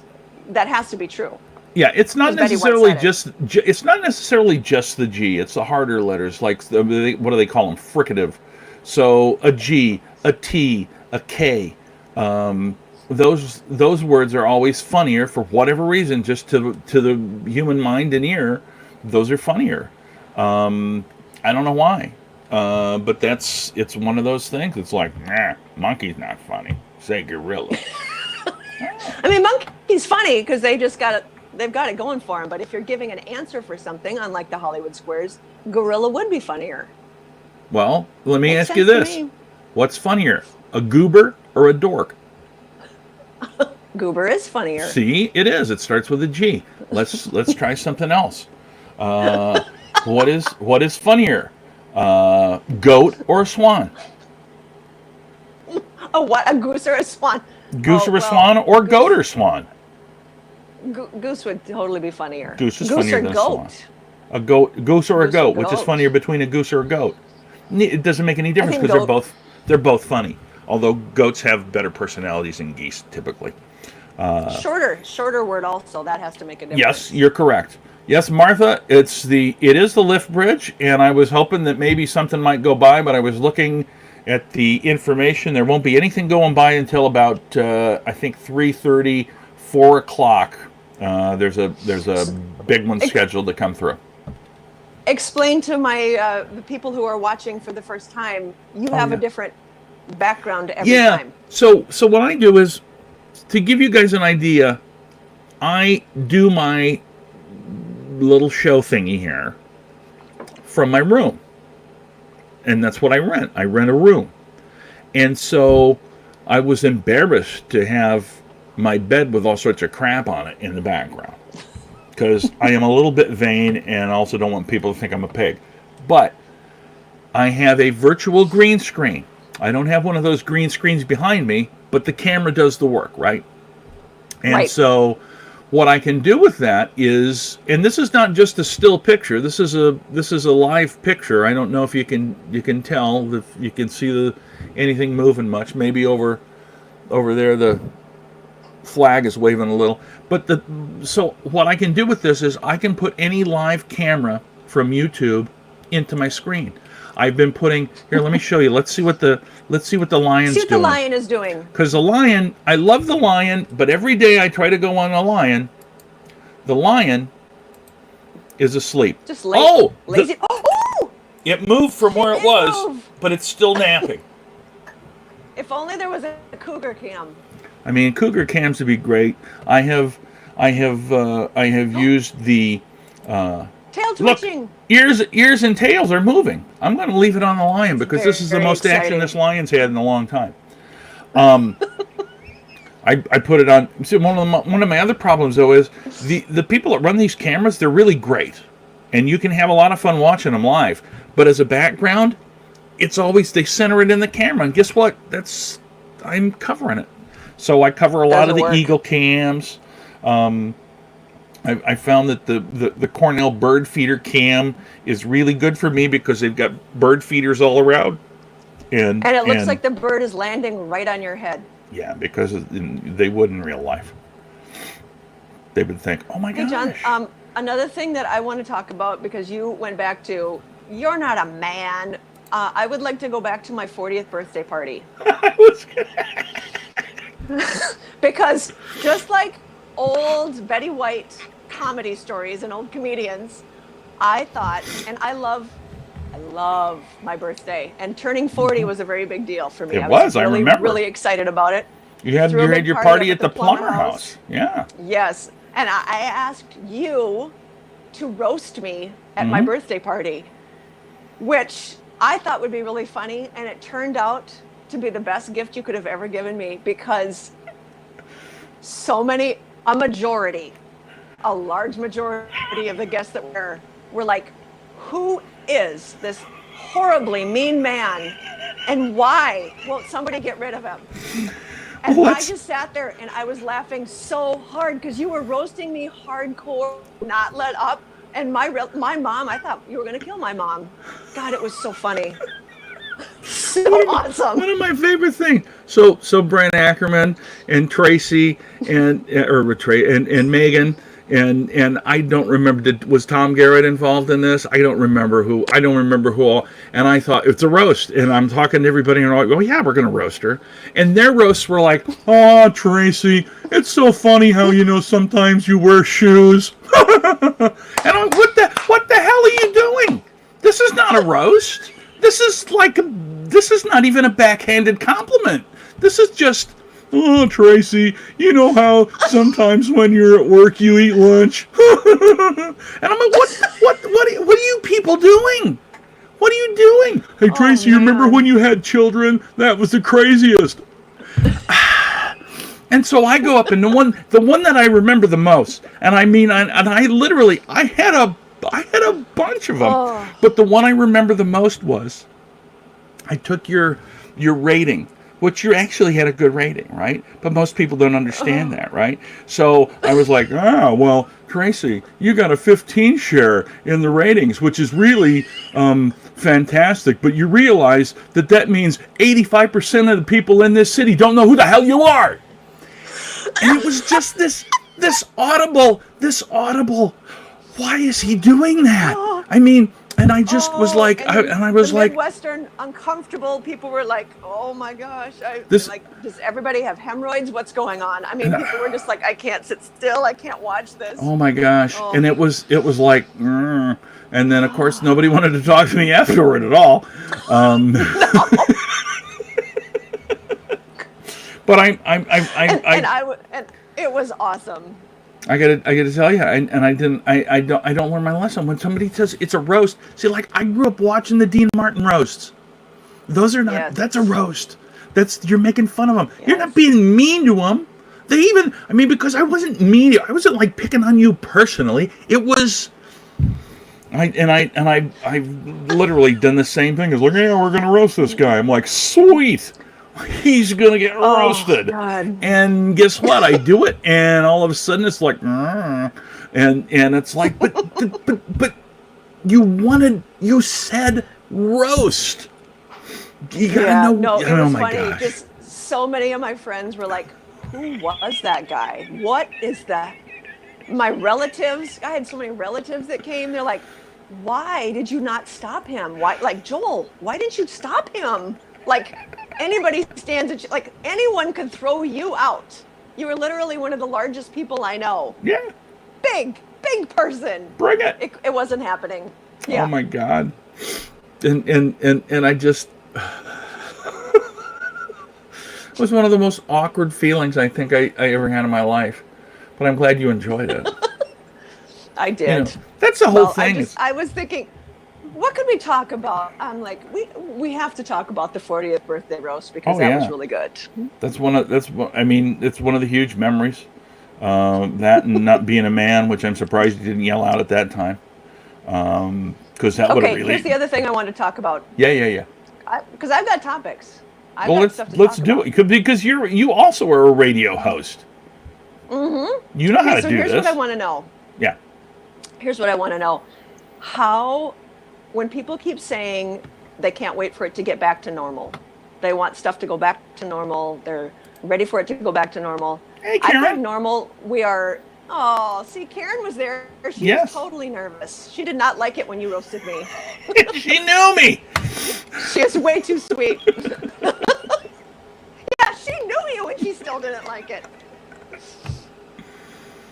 that has to be true. Yeah, it's not necessarily it's not necessarily just the G. It's the harder letters, like what do they call them? Fricative. So a G, a T, a K. Those words are always funnier for whatever reason. Just to the human mind and ear, those are funnier. I don't know why, but it's one of those things. It's like, monkey's not funny. Say gorilla. I mean, monkey's funny because they've got it going for them. But if you're giving an answer for something, unlike the Hollywood Squares, gorilla would be funnier. Well, let me ask you this: what's funnier, a goober or a dork? Goober is funnier. See, it is. It starts with a G. Let's try something else. What is funnier, goat or a swan? Oh, what? A goose or a swan? Goose or a swan, or goat or swan? Goose would totally be funnier. Goose is funnier than a swan. A goose or a goat, which is funnier between a goose or a goat? It doesn't make any difference because they're both funny. Although goats have better personalities than geese typically. Shorter word also. That has to make a difference. Yes, you're correct. Yes, Martha, it is the lift bridge, and I was hoping that maybe something might go by, but I was looking at the information. There won't be anything going by until about I think 3:30, 4 o'clock. There's a big one scheduled to come through. Explain to the people who are watching for the first time. You have a different background every time. So what I do is, to give you guys an idea, I do my little show thingy here from my room. And that's what I rent. I rent a room. And so I was embarrassed to have my bed with all sorts of crap on it in the background. Because I am a little bit vain and also don't want people to think I'm a pig. But I have a virtual green screen. I don't have one of those green screens behind me, but the camera does the work, right? And so what I can do with that is, and this is not just a still picture. This is a live picture. I don't know if you can tell, if you can see anything moving much. Maybe over there the flag is waving a little. But so what I can do with this is I can put any live camera from YouTube into my screen. I've been putting here. Let me show you. Let's see what the lion's doing. See what the lion is doing. Because the lion, I love the lion, but every day I try to go on a lion. The lion is asleep. Just lazy. It moved from where it was, but it's still napping. If only there was a cougar cam. I mean, cougar cams would be great. I have used the tail twitching. Look, ears and tails are moving. I'm going to leave it on the lion because this is the most action this lion's had in a long time. I put it on. See, one of my other problems though is the people that run these cameras. They're really great, and you can have a lot of fun watching them live. But as a background, it's always they center it in the camera, and guess what? I'm covering it. So I cover a lot of the Eagle cams. I found that the Cornell bird feeder cam is really good for me because they've got bird feeders all around. And it looks like the bird is landing right on your head. Yeah, because they would in real life. They would think, oh my gosh. Hey, John, another thing that I want to talk about, because you went back to, you're not a man. I would like to go back to my 40th birthday party. Because just like old Betty White comedy stories and old comedians, I thought, and I love my birthday, and turning 40 was a very big deal for me. I remember. Really excited about it. You had your party at the Plummer House. Yeah. Yes, and I asked you to roast me at my birthday party, which I thought would be really funny, and it turned out to be the best gift you could have ever given me, because a large majority of the guests that were like, who is this horribly mean man, and why won't somebody get rid of him? And I just sat there and I was laughing so hard because you were roasting me hardcore, not let up. And my mom, I thought you were going to kill my mom. God, it was so funny. So awesome. One of my favorite things. So Brent Ackerman and Tracy and Megan and I don't remember, was Tom Garrett involved in this? I don't remember who all. And I thought it's a roast, and I'm talking to everybody and they're like, oh yeah, we're gonna roast her. And their roasts were like, oh Tracy, it's so funny how sometimes you wear shoes. And I'm what the hell are you doing? This is not a roast. This is not even a backhanded compliment. This is just, oh, Tracy, you know how sometimes when you're at work you eat lunch? And I'm like, what are you people doing? What are you doing? Hey, Tracy, you remember when you had children? That was the craziest. And so I go up, and the one that I remember the most, and I mean, I had a bunch of them, but the one I remember the most was, I took your rating, which you actually had a good rating, right? But most people don't understand that, right? So I was like, well, Tracy, you got a 15 share in the ratings, which is really fantastic. But you realize that means 85% of the people in this city don't know who the hell you are. And it was just this audible, why is he doing that? I mean, and I just was like, Midwestern uncomfortable people were like, oh my gosh, does everybody have hemorrhoids? What's going on? I mean, people were just like, I can't sit still, I can't watch this. Oh my gosh. And it was like, and then of course nobody wanted to talk to me afterward at all. But and it was awesome. I gotta tell you, I don't learn my lesson. When somebody says it's a roast, see, like, I grew up watching the Dean Martin roasts. Those are not. Yes. That's a roast. You're making fun of them. Yes. You're not being mean to them. Because I wasn't mean. I wasn't like picking on you personally. It was. I've literally done the same thing. It's like, yeah, we're gonna roast this guy. I'm like, sweet. He's gonna get roasted. God. And guess what? I do it, and all of a sudden it's like, and it's like, but you said roast. You gotta know. No, it was funny. Gosh. Just so many of my friends were like, who was that guy? What is that? My relatives, I had so many relatives that came. They're like, why did you not stop him? Why, like, Joel, why didn't you stop him? Like, anybody stands at you, like, anyone could throw you out. You were literally one of the largest people I know. Yeah. Big person. Bring it. It wasn't happening. Yeah. Oh my God. And I just, it was one of the most awkward feelings I think I ever had in my life. But I'm glad you enjoyed it. I did. That's the whole thing. I was thinking, what could we talk about? I'm like, we have to talk about the 40th birthday roast because that was really good. It's one of the huge memories. That and not being a man, which I'm surprised you didn't yell out at that time. Because that would have really. Here's the other thing I wanted to talk about. Yeah. Because I've got topics. Let's do it. Because you also are a radio host. Mm-hmm. You know how to do this. Here's what I want to know. Yeah. Here's what I want to know. How, when people keep saying they can't wait for it to get back to normal, they want stuff to go back to normal, they're ready for it to go back to normal. Hey, Karen. I think normal, we are, see, Karen was there. She was totally nervous. She did not like it when you roasted me. She knew me. She is way too sweet. Yeah, she knew you and she still didn't like it.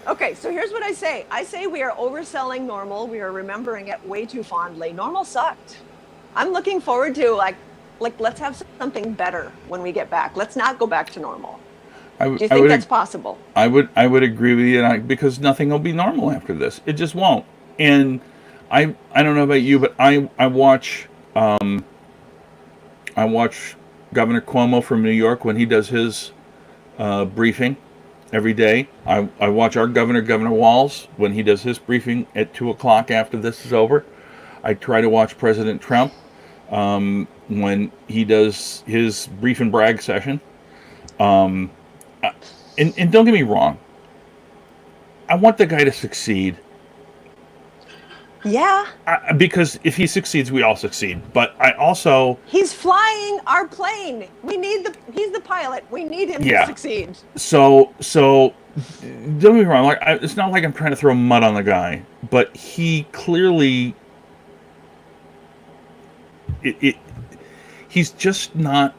Okay, so here's what I say. I say we are overselling normal. We are remembering it way too fondly. Normal sucked. I'm looking forward to like let's have something better when we get back. Let's not go back to normal. Do you think that's possible? I would agree with you, because nothing will be normal after this. It just won't. And I don't know about you, but I watch Governor Cuomo from New York, when he does his briefing every day. I watch our Governor Walz, when he does his briefing at 2 o'clock after this is over. I try to watch President Trump when he does his brief and brag session. And don't get me wrong, I want the guy to succeed. Yeah. Because if he succeeds, we all succeed. But I also... He's flying our plane. He's the pilot. We need him to succeed. So don't get me wrong. Like, it's not like I'm trying to throw mud on the guy, but he clearly... He's just not...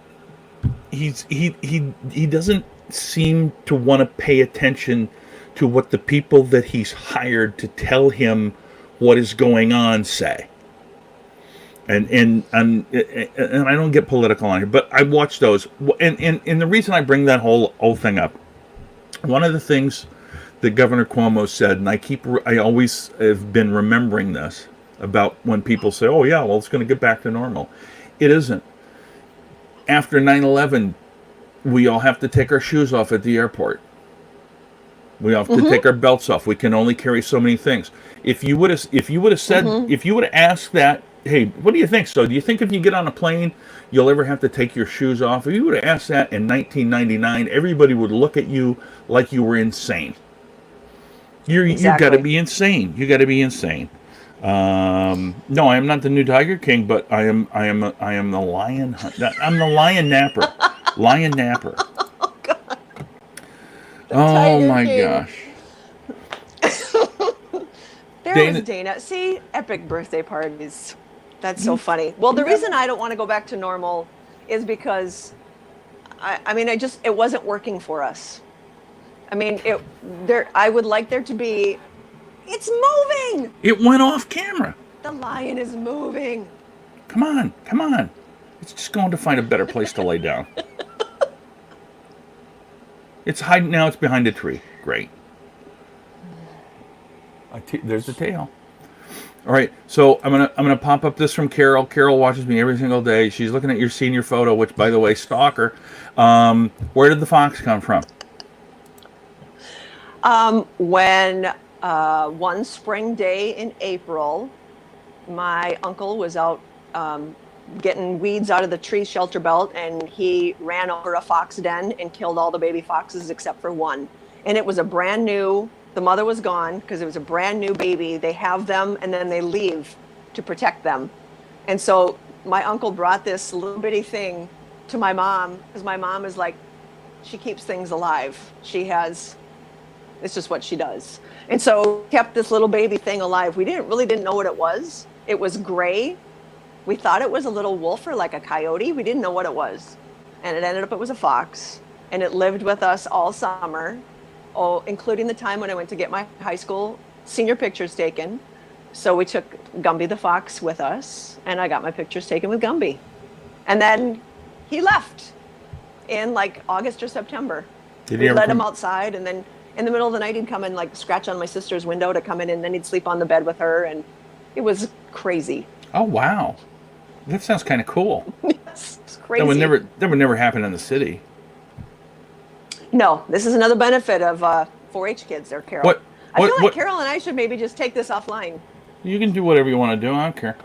He doesn't seem to want to pay attention to what the people that he's hired to tell him what is going on say. And I don't get political on here, but I watch those. And the reason I bring that whole thing up, one of the things that Governor Cuomo said, and I always have been remembering this about when people say, "Oh yeah, well it's going to get back to normal." It isn't. After 9/11, we all have to take our shoes off at the airport. We have to take our belts off. We can only carry so many things. If you would have said, if you would have asked that, hey, what do you think? So do you think if you get on a plane, you'll ever have to take your shoes off? If you would have asked that in 1999, everybody would look at you like you were insane. You got to be insane. You got to be insane. No, I am not the new Tiger King, but I am the lion. I'm the lion napper. Lion napper. Oh God. Oh my gosh. There was Dana. See, epic birthday parties. That's so funny. Well, the reason I don't want to go back to normal is because it wasn't working for us. I mean, I would like there to be. It's moving. It went off camera. The lion is moving. Come on. It's just going to find a better place to lay down. It's hiding now. It's behind a tree. Great. There's the tail. All right, so I'm gonna pop up this from Carol. Carol watches me every single day. She's looking at your senior photo, which, by the way, stalker. Where did the fox come from? When one spring day in April, my uncle was out getting weeds out of the tree shelter belt, and he ran over a fox den and killed all the baby foxes except for one. And it was a brand new. The mother was gone because it was a brand new baby. They have them and then they leave to protect them. And so my uncle brought this little bitty thing to my mom because my mom is like, she keeps things alive. It's just what she does. And so kept this little baby thing alive. We didn't know what it was. It was gray. We thought it was a little wolf or like a coyote. We didn't know what it was. And it ended up it was a fox. And it lived with us all summer. Oh, including the time when I went to get my high school senior pictures taken. So we took Gumby the fox with us, and I got my pictures taken with Gumby. And then he left in like August or September. We let him outside, and then in the middle of the night he'd come and like scratch on my sister's window to come in, and then he'd sleep on the bed with her, and it was crazy. Oh wow, that sounds kind of cool. Yes, it's crazy. That would never happen in the city. No, this is another benefit of 4-H kids there, Carol. I feel like Carol and I should maybe just take this offline. You can do whatever you want to do. I don't care.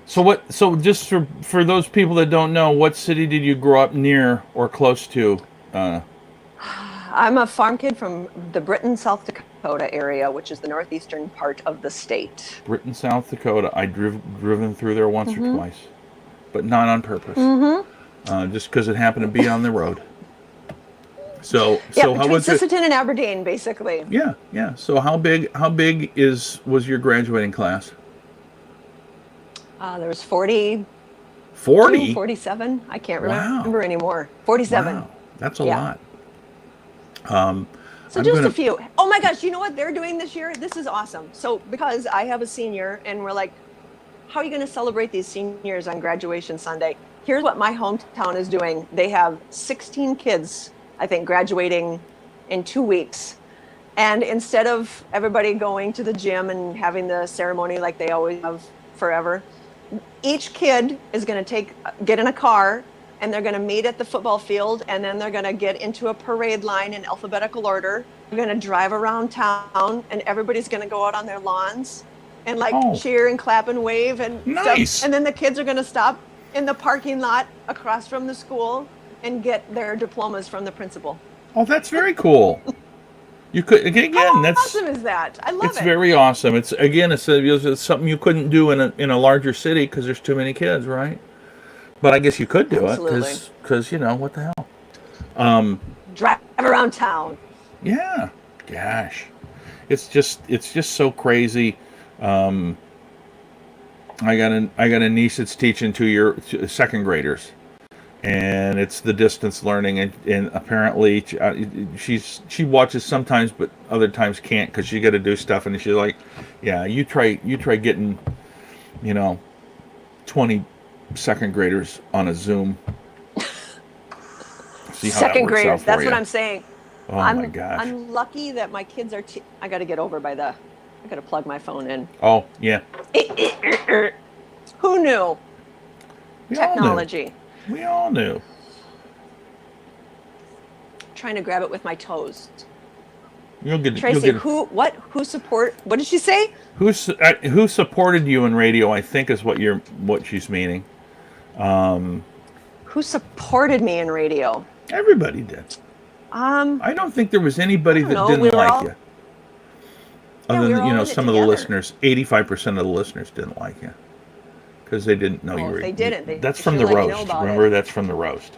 So just for those people that don't know, what city did you grow up near or close to? I'm a farm kid from the Britton, South Dakota area, which is the northeastern part of the state. Britton, South Dakota. I driven through there once or twice, but not on purpose. Just because it happened to be on the road. So how was it? Sisseton and Aberdeen, basically. Yeah. So how big was your graduating class? There was 40. 40? 47. I can't remember anymore. 47. Wow, that's a lot. So just a few. Oh my gosh, you know what they're doing this year? This is awesome. So because I have a senior, and we're like, how are you going to celebrate these seniors on graduation Sunday? Here's what my hometown is doing. They have 16 kids, I think, graduating in 2 weeks. And instead of everybody going to the gym and having the ceremony like they always have forever, each kid is going to get in a car, and they're going to meet at the football field, and then they're going to get into a parade line in alphabetical order. They're going to drive around town, and everybody's going to go out on their lawns and cheer and clap and wave and stuff. And then the kids are going to stop in the parking lot across from the school and get their diplomas from the principal. Oh, that's very cool. You could again. How That's awesome is that? I love it. It's very awesome. It's something you couldn't do in a larger city because there's too many kids, right? But I guess you could do it because what the hell? Drive around town. Yeah, gosh, it's just so crazy. I got a niece that's teaching second graders, and it's the distance learning, and apparently she watches sometimes, but other times can't because she got to do stuff, and she's like, yeah, you try getting 20 second graders on a Zoom. See how second that works graders. out for That's you. what I'm saying. Oh my gosh. I'm lucky that my kids are. I got to get over by I got to plug my phone in. Oh yeah. Who knew? Technology. We all knew. Trying to grab it with my toes. You'll get Tracy, who support? What did she say? Who supported you in radio? I think is what she's meaning. Who supported me in radio? Everybody did. I don't think there was anybody that didn't like you. Other than some of the listeners, 85% of the listeners didn't like you because they didn't know you were. They didn't. That's from the roast. Remember, that's from the roast.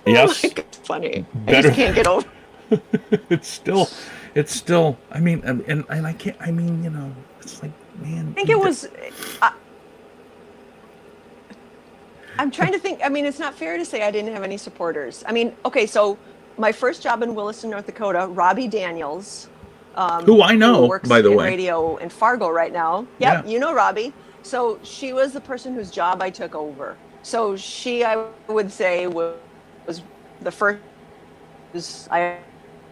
Yes. Oh my God, it's funny. I just can't get over. It's still. I mean, and I can't. I mean, it's like, man. I think it was. I'm trying to think. I mean, it's not fair to say I didn't have any supporters. I mean, okay, so my first job in Williston, North Dakota, Robbie Daniels, who I know, who works by the in way, radio in Fargo right now. Yep, you know Robbie. So she was the person whose job I took over. So she, I would say, was the first.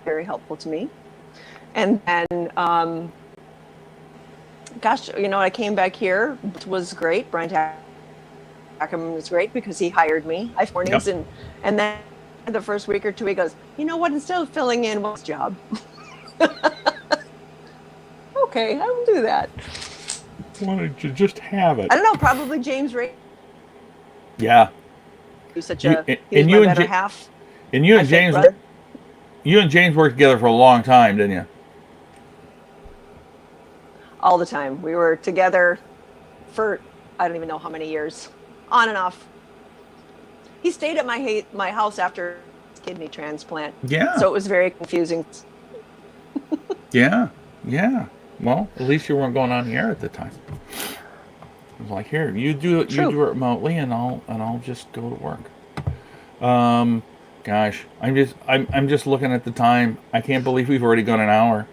Very helpful to me. And then, I came back here. It was great. Brian Ackerman was great because he hired me. I mornings and then the first week or two he goes, you know what? Instead of filling in, what's job? Okay, I will do that. Why don't you just have it? I don't know. Probably James Ray. Yeah. He's such a he's my better half. And you and James. You and James worked together for a long time, didn't you? All the time. We were together for, I don't even know how many years. On and off. He stayed at my house after his kidney transplant. Yeah. So it was very confusing. Yeah. Well, at least you weren't going on the air at the time. I was like, here, you do it remotely, and I'll just go to work. Gosh, I'm just looking at the time. I can't believe we've already gone an hour.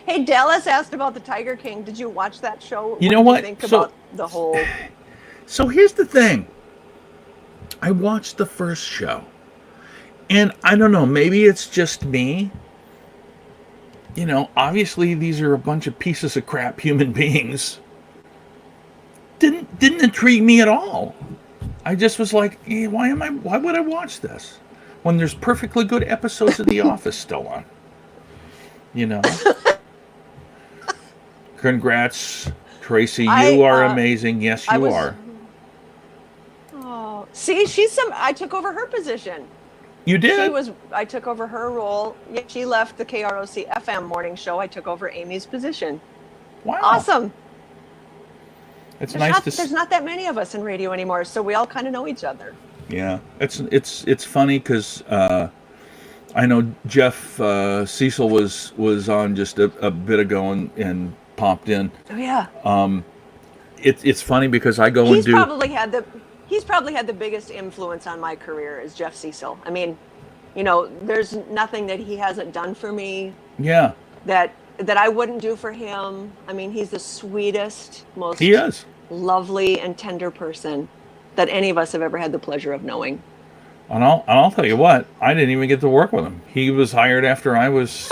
Hey, Dallas asked about the Tiger King. Did you watch that show? You know what? Do you think about the whole? So here's the thing. I watched the first show, and I don't know. Maybe it's just me. Obviously these are a bunch of pieces of crap human beings. Didn't intrigue me at all. I just was like, why would I watch this when there's perfectly good episodes of The Office still on? Congrats, Tracy. You are amazing. Yes, you are. Oh, see, I took over her position. You did? I took over her role. Yeah, she left the KROC FM morning show. I took over Amy's position. Wow. Awesome. There's not that many of us in radio anymore, so we all kind of know each other. Yeah, it's funny because I know Jeff Cecil was on just a bit ago and popped in. Oh yeah. It's funny because I go He's probably had the biggest influence on my career is Jeff Cecil. I mean, there's nothing that he hasn't done for me. Yeah. That I wouldn't do for him. I mean, he's the sweetest, most he is. Lovely and tender person that any of us have ever had the pleasure of knowing. And I'll tell you what, I didn't even get to work with him. He was hired after I was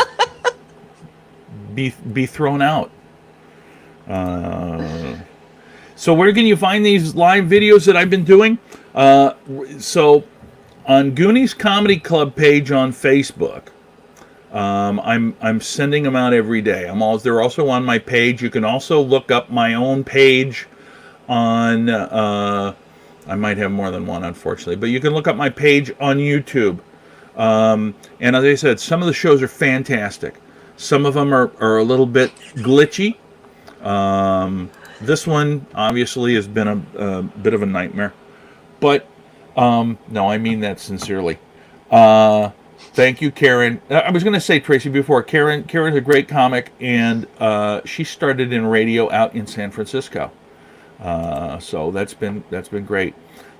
be thrown out. So where can you find these live videos that I've been doing? So on Goonies Comedy Club page on Facebook, I'm sending them out every day. They're also on my page. You can also look up my own page on. I might have more than one, unfortunately, but you can look up my page on YouTube. And as I said, some of the shows are fantastic. Some of them are a little bit glitchy. This one obviously has been a bit of a nightmare, but no, I mean that sincerely. Thank you, Karen. I was going to say, Tracy, before, Karen's a great comic, and she started in radio out in San Francisco. So that's been great.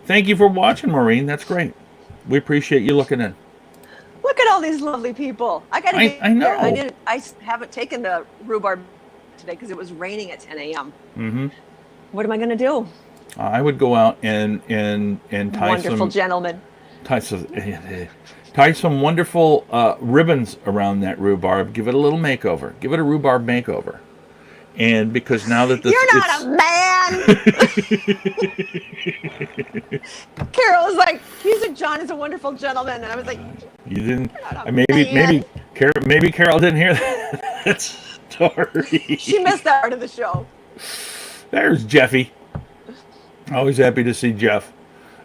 Thank you for watching, Maureen. That's great. We appreciate you looking in. Look at all these lovely people. I know. I haven't taken the rhubarb today because it was raining at 10 a.m. Mm-hmm. What am I going to do? I would go out and tie wonderful gentlemen. Tie some wonderful ribbons around that rhubarb. Give it a little makeover. Give it a rhubarb makeover. And because now that you're not a man. Carol was like, he's a John is a wonderful gentleman, and I was like, you didn't. Maybe Carol didn't hear that story. She missed that part of the show. There's Jeffy. Always happy to see Jeff.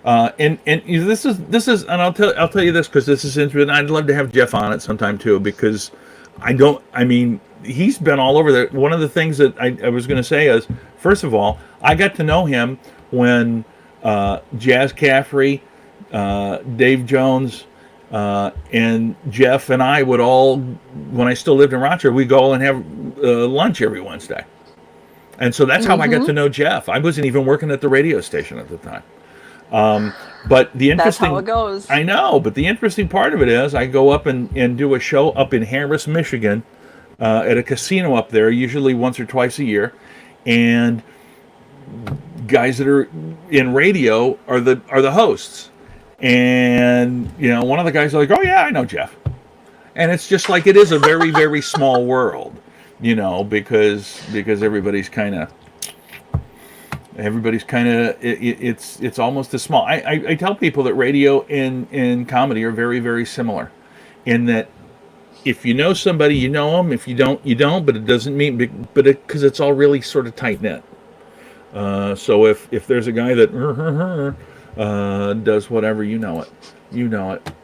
And this is, and I'll tell you this because this is interesting. I'd love to have Jeff on it sometime too, because he's been all over there. One of the things that I was going to say is, first of all, I got to know him when Jazz Caffrey, Dave Jones, and Jeff and I would all, when I still lived in Rochester, we'd go and have lunch every Wednesday. And so that's how I got to know Jeff. I wasn't even working at the radio station at the time. But the interesting, that's how it goes. I know, but the interesting part of it is I go up and do a show up in Harris, Michigan, at a casino up there, usually once or twice a year, and guys that are in radio are the hosts. And one of the guys are like, "Oh yeah, I know Jeff," and it's just like it is a very very small world, because everybody's kind of. It's almost as small. I tell people that radio and comedy are very, very similar in that if you know somebody, you know them. If you don't, you don't. But it doesn't mean, because it's all really sort of tight knit. So if there's a guy that does whatever, you know it.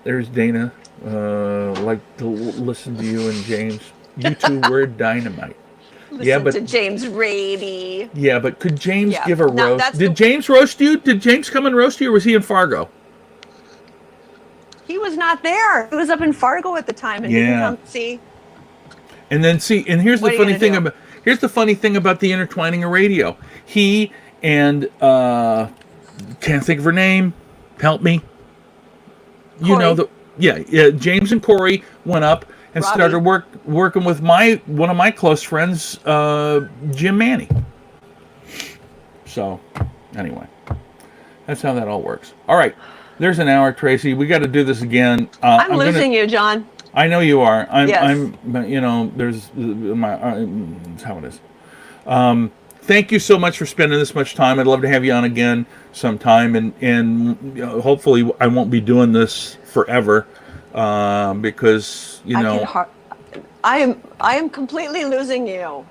There's Dana. Like to listen to you and James. You two were dynamite. Listen to James Rady. Yeah, but could James give a roast? Did James roast you? Did James come and roast you, or was he in Fargo? He was not there. He was up in Fargo at the time, and didn't come see. And then and here's the funny thing about the intertwining of radio. He and can't think of her name. Help me. Corey. James and Corey went up and Robbie. started working with one of my close friends, Jim Manny. So, anyway, that's how that all works. All right, there's an hour, Tracy. We got to do this again. I'm losing you, John. I know you are. Yes. There's that's how it is. Thank you so much for spending this much time. I'd love to have you on again sometime, and hopefully I won't be doing this forever. Because I am completely losing you.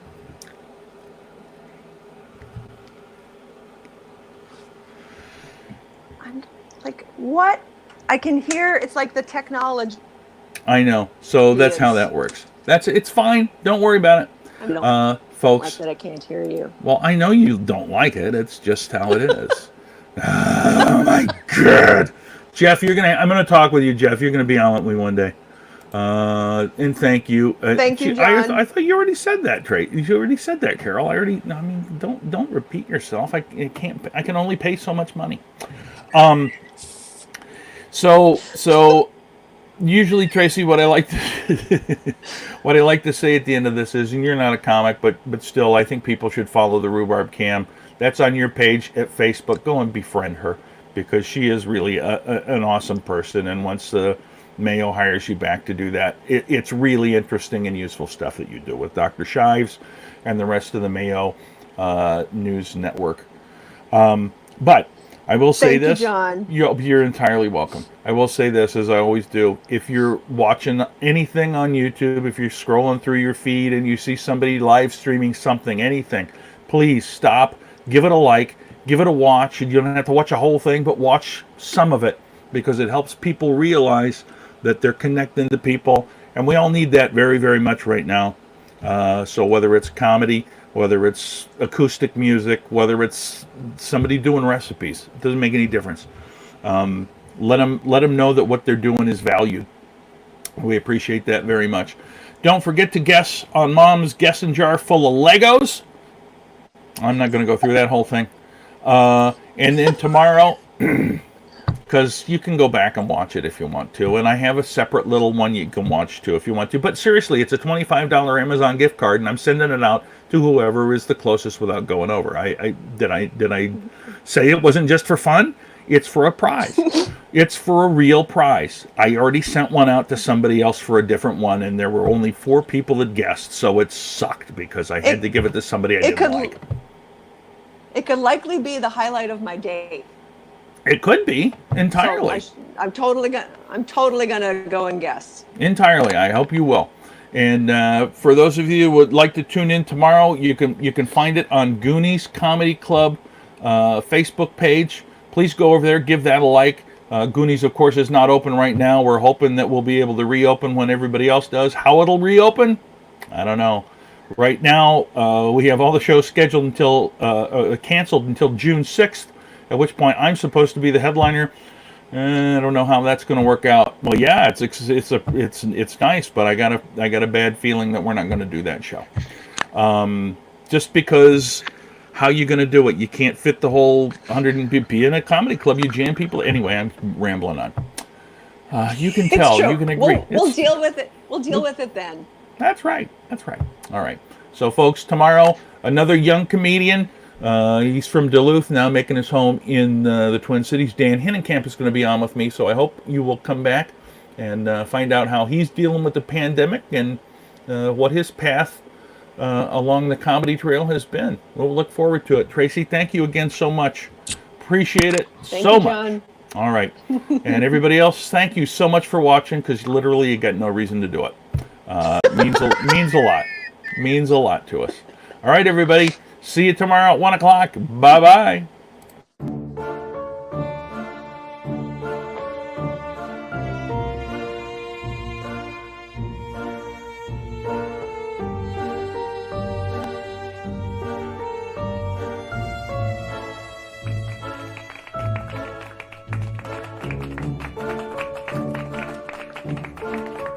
I'm like, what? I can hear. It's like the technology. I know. So that's how that works. It's fine. Don't worry about it. Folks. Like that I can't hear you. Well, I know you don't like it. It's just how it is. Oh my God. Jeff, I'm gonna talk with you, Jeff. You're gonna be on with me one day. And thank you. Thank you, John. I thought you already said that, Trey. You already said that, Carol. Don't repeat yourself. I can't. I can only pay so much money. So usually, Tracy, what I like to say at the end of this is, and you're not a comic, but still, I think people should follow the Rhubarb Cam. That's on your page at Facebook. Go and befriend her. because she is really an awesome person. And once the Mayo hires you back to do that, it's really interesting and useful stuff that you do with Dr. Shives and the rest of the Mayo News Network. But I will say Thank this. you, John. You're entirely welcome. I will say this, as I always do. If you're watching anything on YouTube, if you're scrolling through your feed and you see somebody live streaming something, anything, please stop, give it a like, give it a watch. You don't have to watch a whole thing, but watch some of it, because it helps people realize that they're connecting to people. And we all need that very, very much right now. So whether it's comedy, whether it's acoustic music, whether it's somebody doing recipes, it doesn't make any difference. Let them know that what they're doing is valued. We appreciate that very much. Don't forget to guess on Mom's guessing jar full of Legos. I'm not going to go through that whole thing. And then tomorrow, because you can go back and watch it if you want to. And I have a separate little one you can watch too if you want to. But seriously, it's a $25 Amazon gift card, and I'm sending it out to whoever is the closest without going over. Did I say it wasn't just for fun? It's for a prize. It's for a real prize. I already sent one out to somebody else for a different one, and there were only 4 people that guessed, so it sucked because I had to give it to somebody I didn't like. It could likely be the highlight of my day. It could be entirely. So I'm totally gonna go and guess. Entirely. I hope you will. And for those of you who would like to tune in tomorrow, you can find it on Goonies Comedy Club Facebook page. Please go over there, give that a like. Goonies, of course, is not open right now. We're hoping that we'll be able to reopen when everybody else does. How it'll reopen, I don't know. Right now, we have all the shows scheduled until canceled until June 6th. At which point I'm supposed to be the headliner. I don't know how that's going to work out. Well, yeah, it's nice, but I got a bad feeling that we're not going to do that show. Just because, how you going to do it? You can't fit the whole 100 be in a comedy club. You jam people. Anyway, I'm rambling on. You can tell. You can agree. We'll deal with it. We'll deal with it then. That's right. All right. So, folks, tomorrow another young comedian. He's from Duluth, now making his home in the Twin Cities. Dan Hinnenkamp is going to be on with me, so I hope you will come back and find out how he's dealing with the pandemic and what his path along the comedy trail has been. We'll look forward to it. Tracy, thank you again so much. Appreciate it so much. John. All right. And everybody else, thank you so much for watching, because literally you got no reason to do it. Means a lot. Means a lot to us. All right, everybody. See you tomorrow at 1 o'clock. Bye-bye.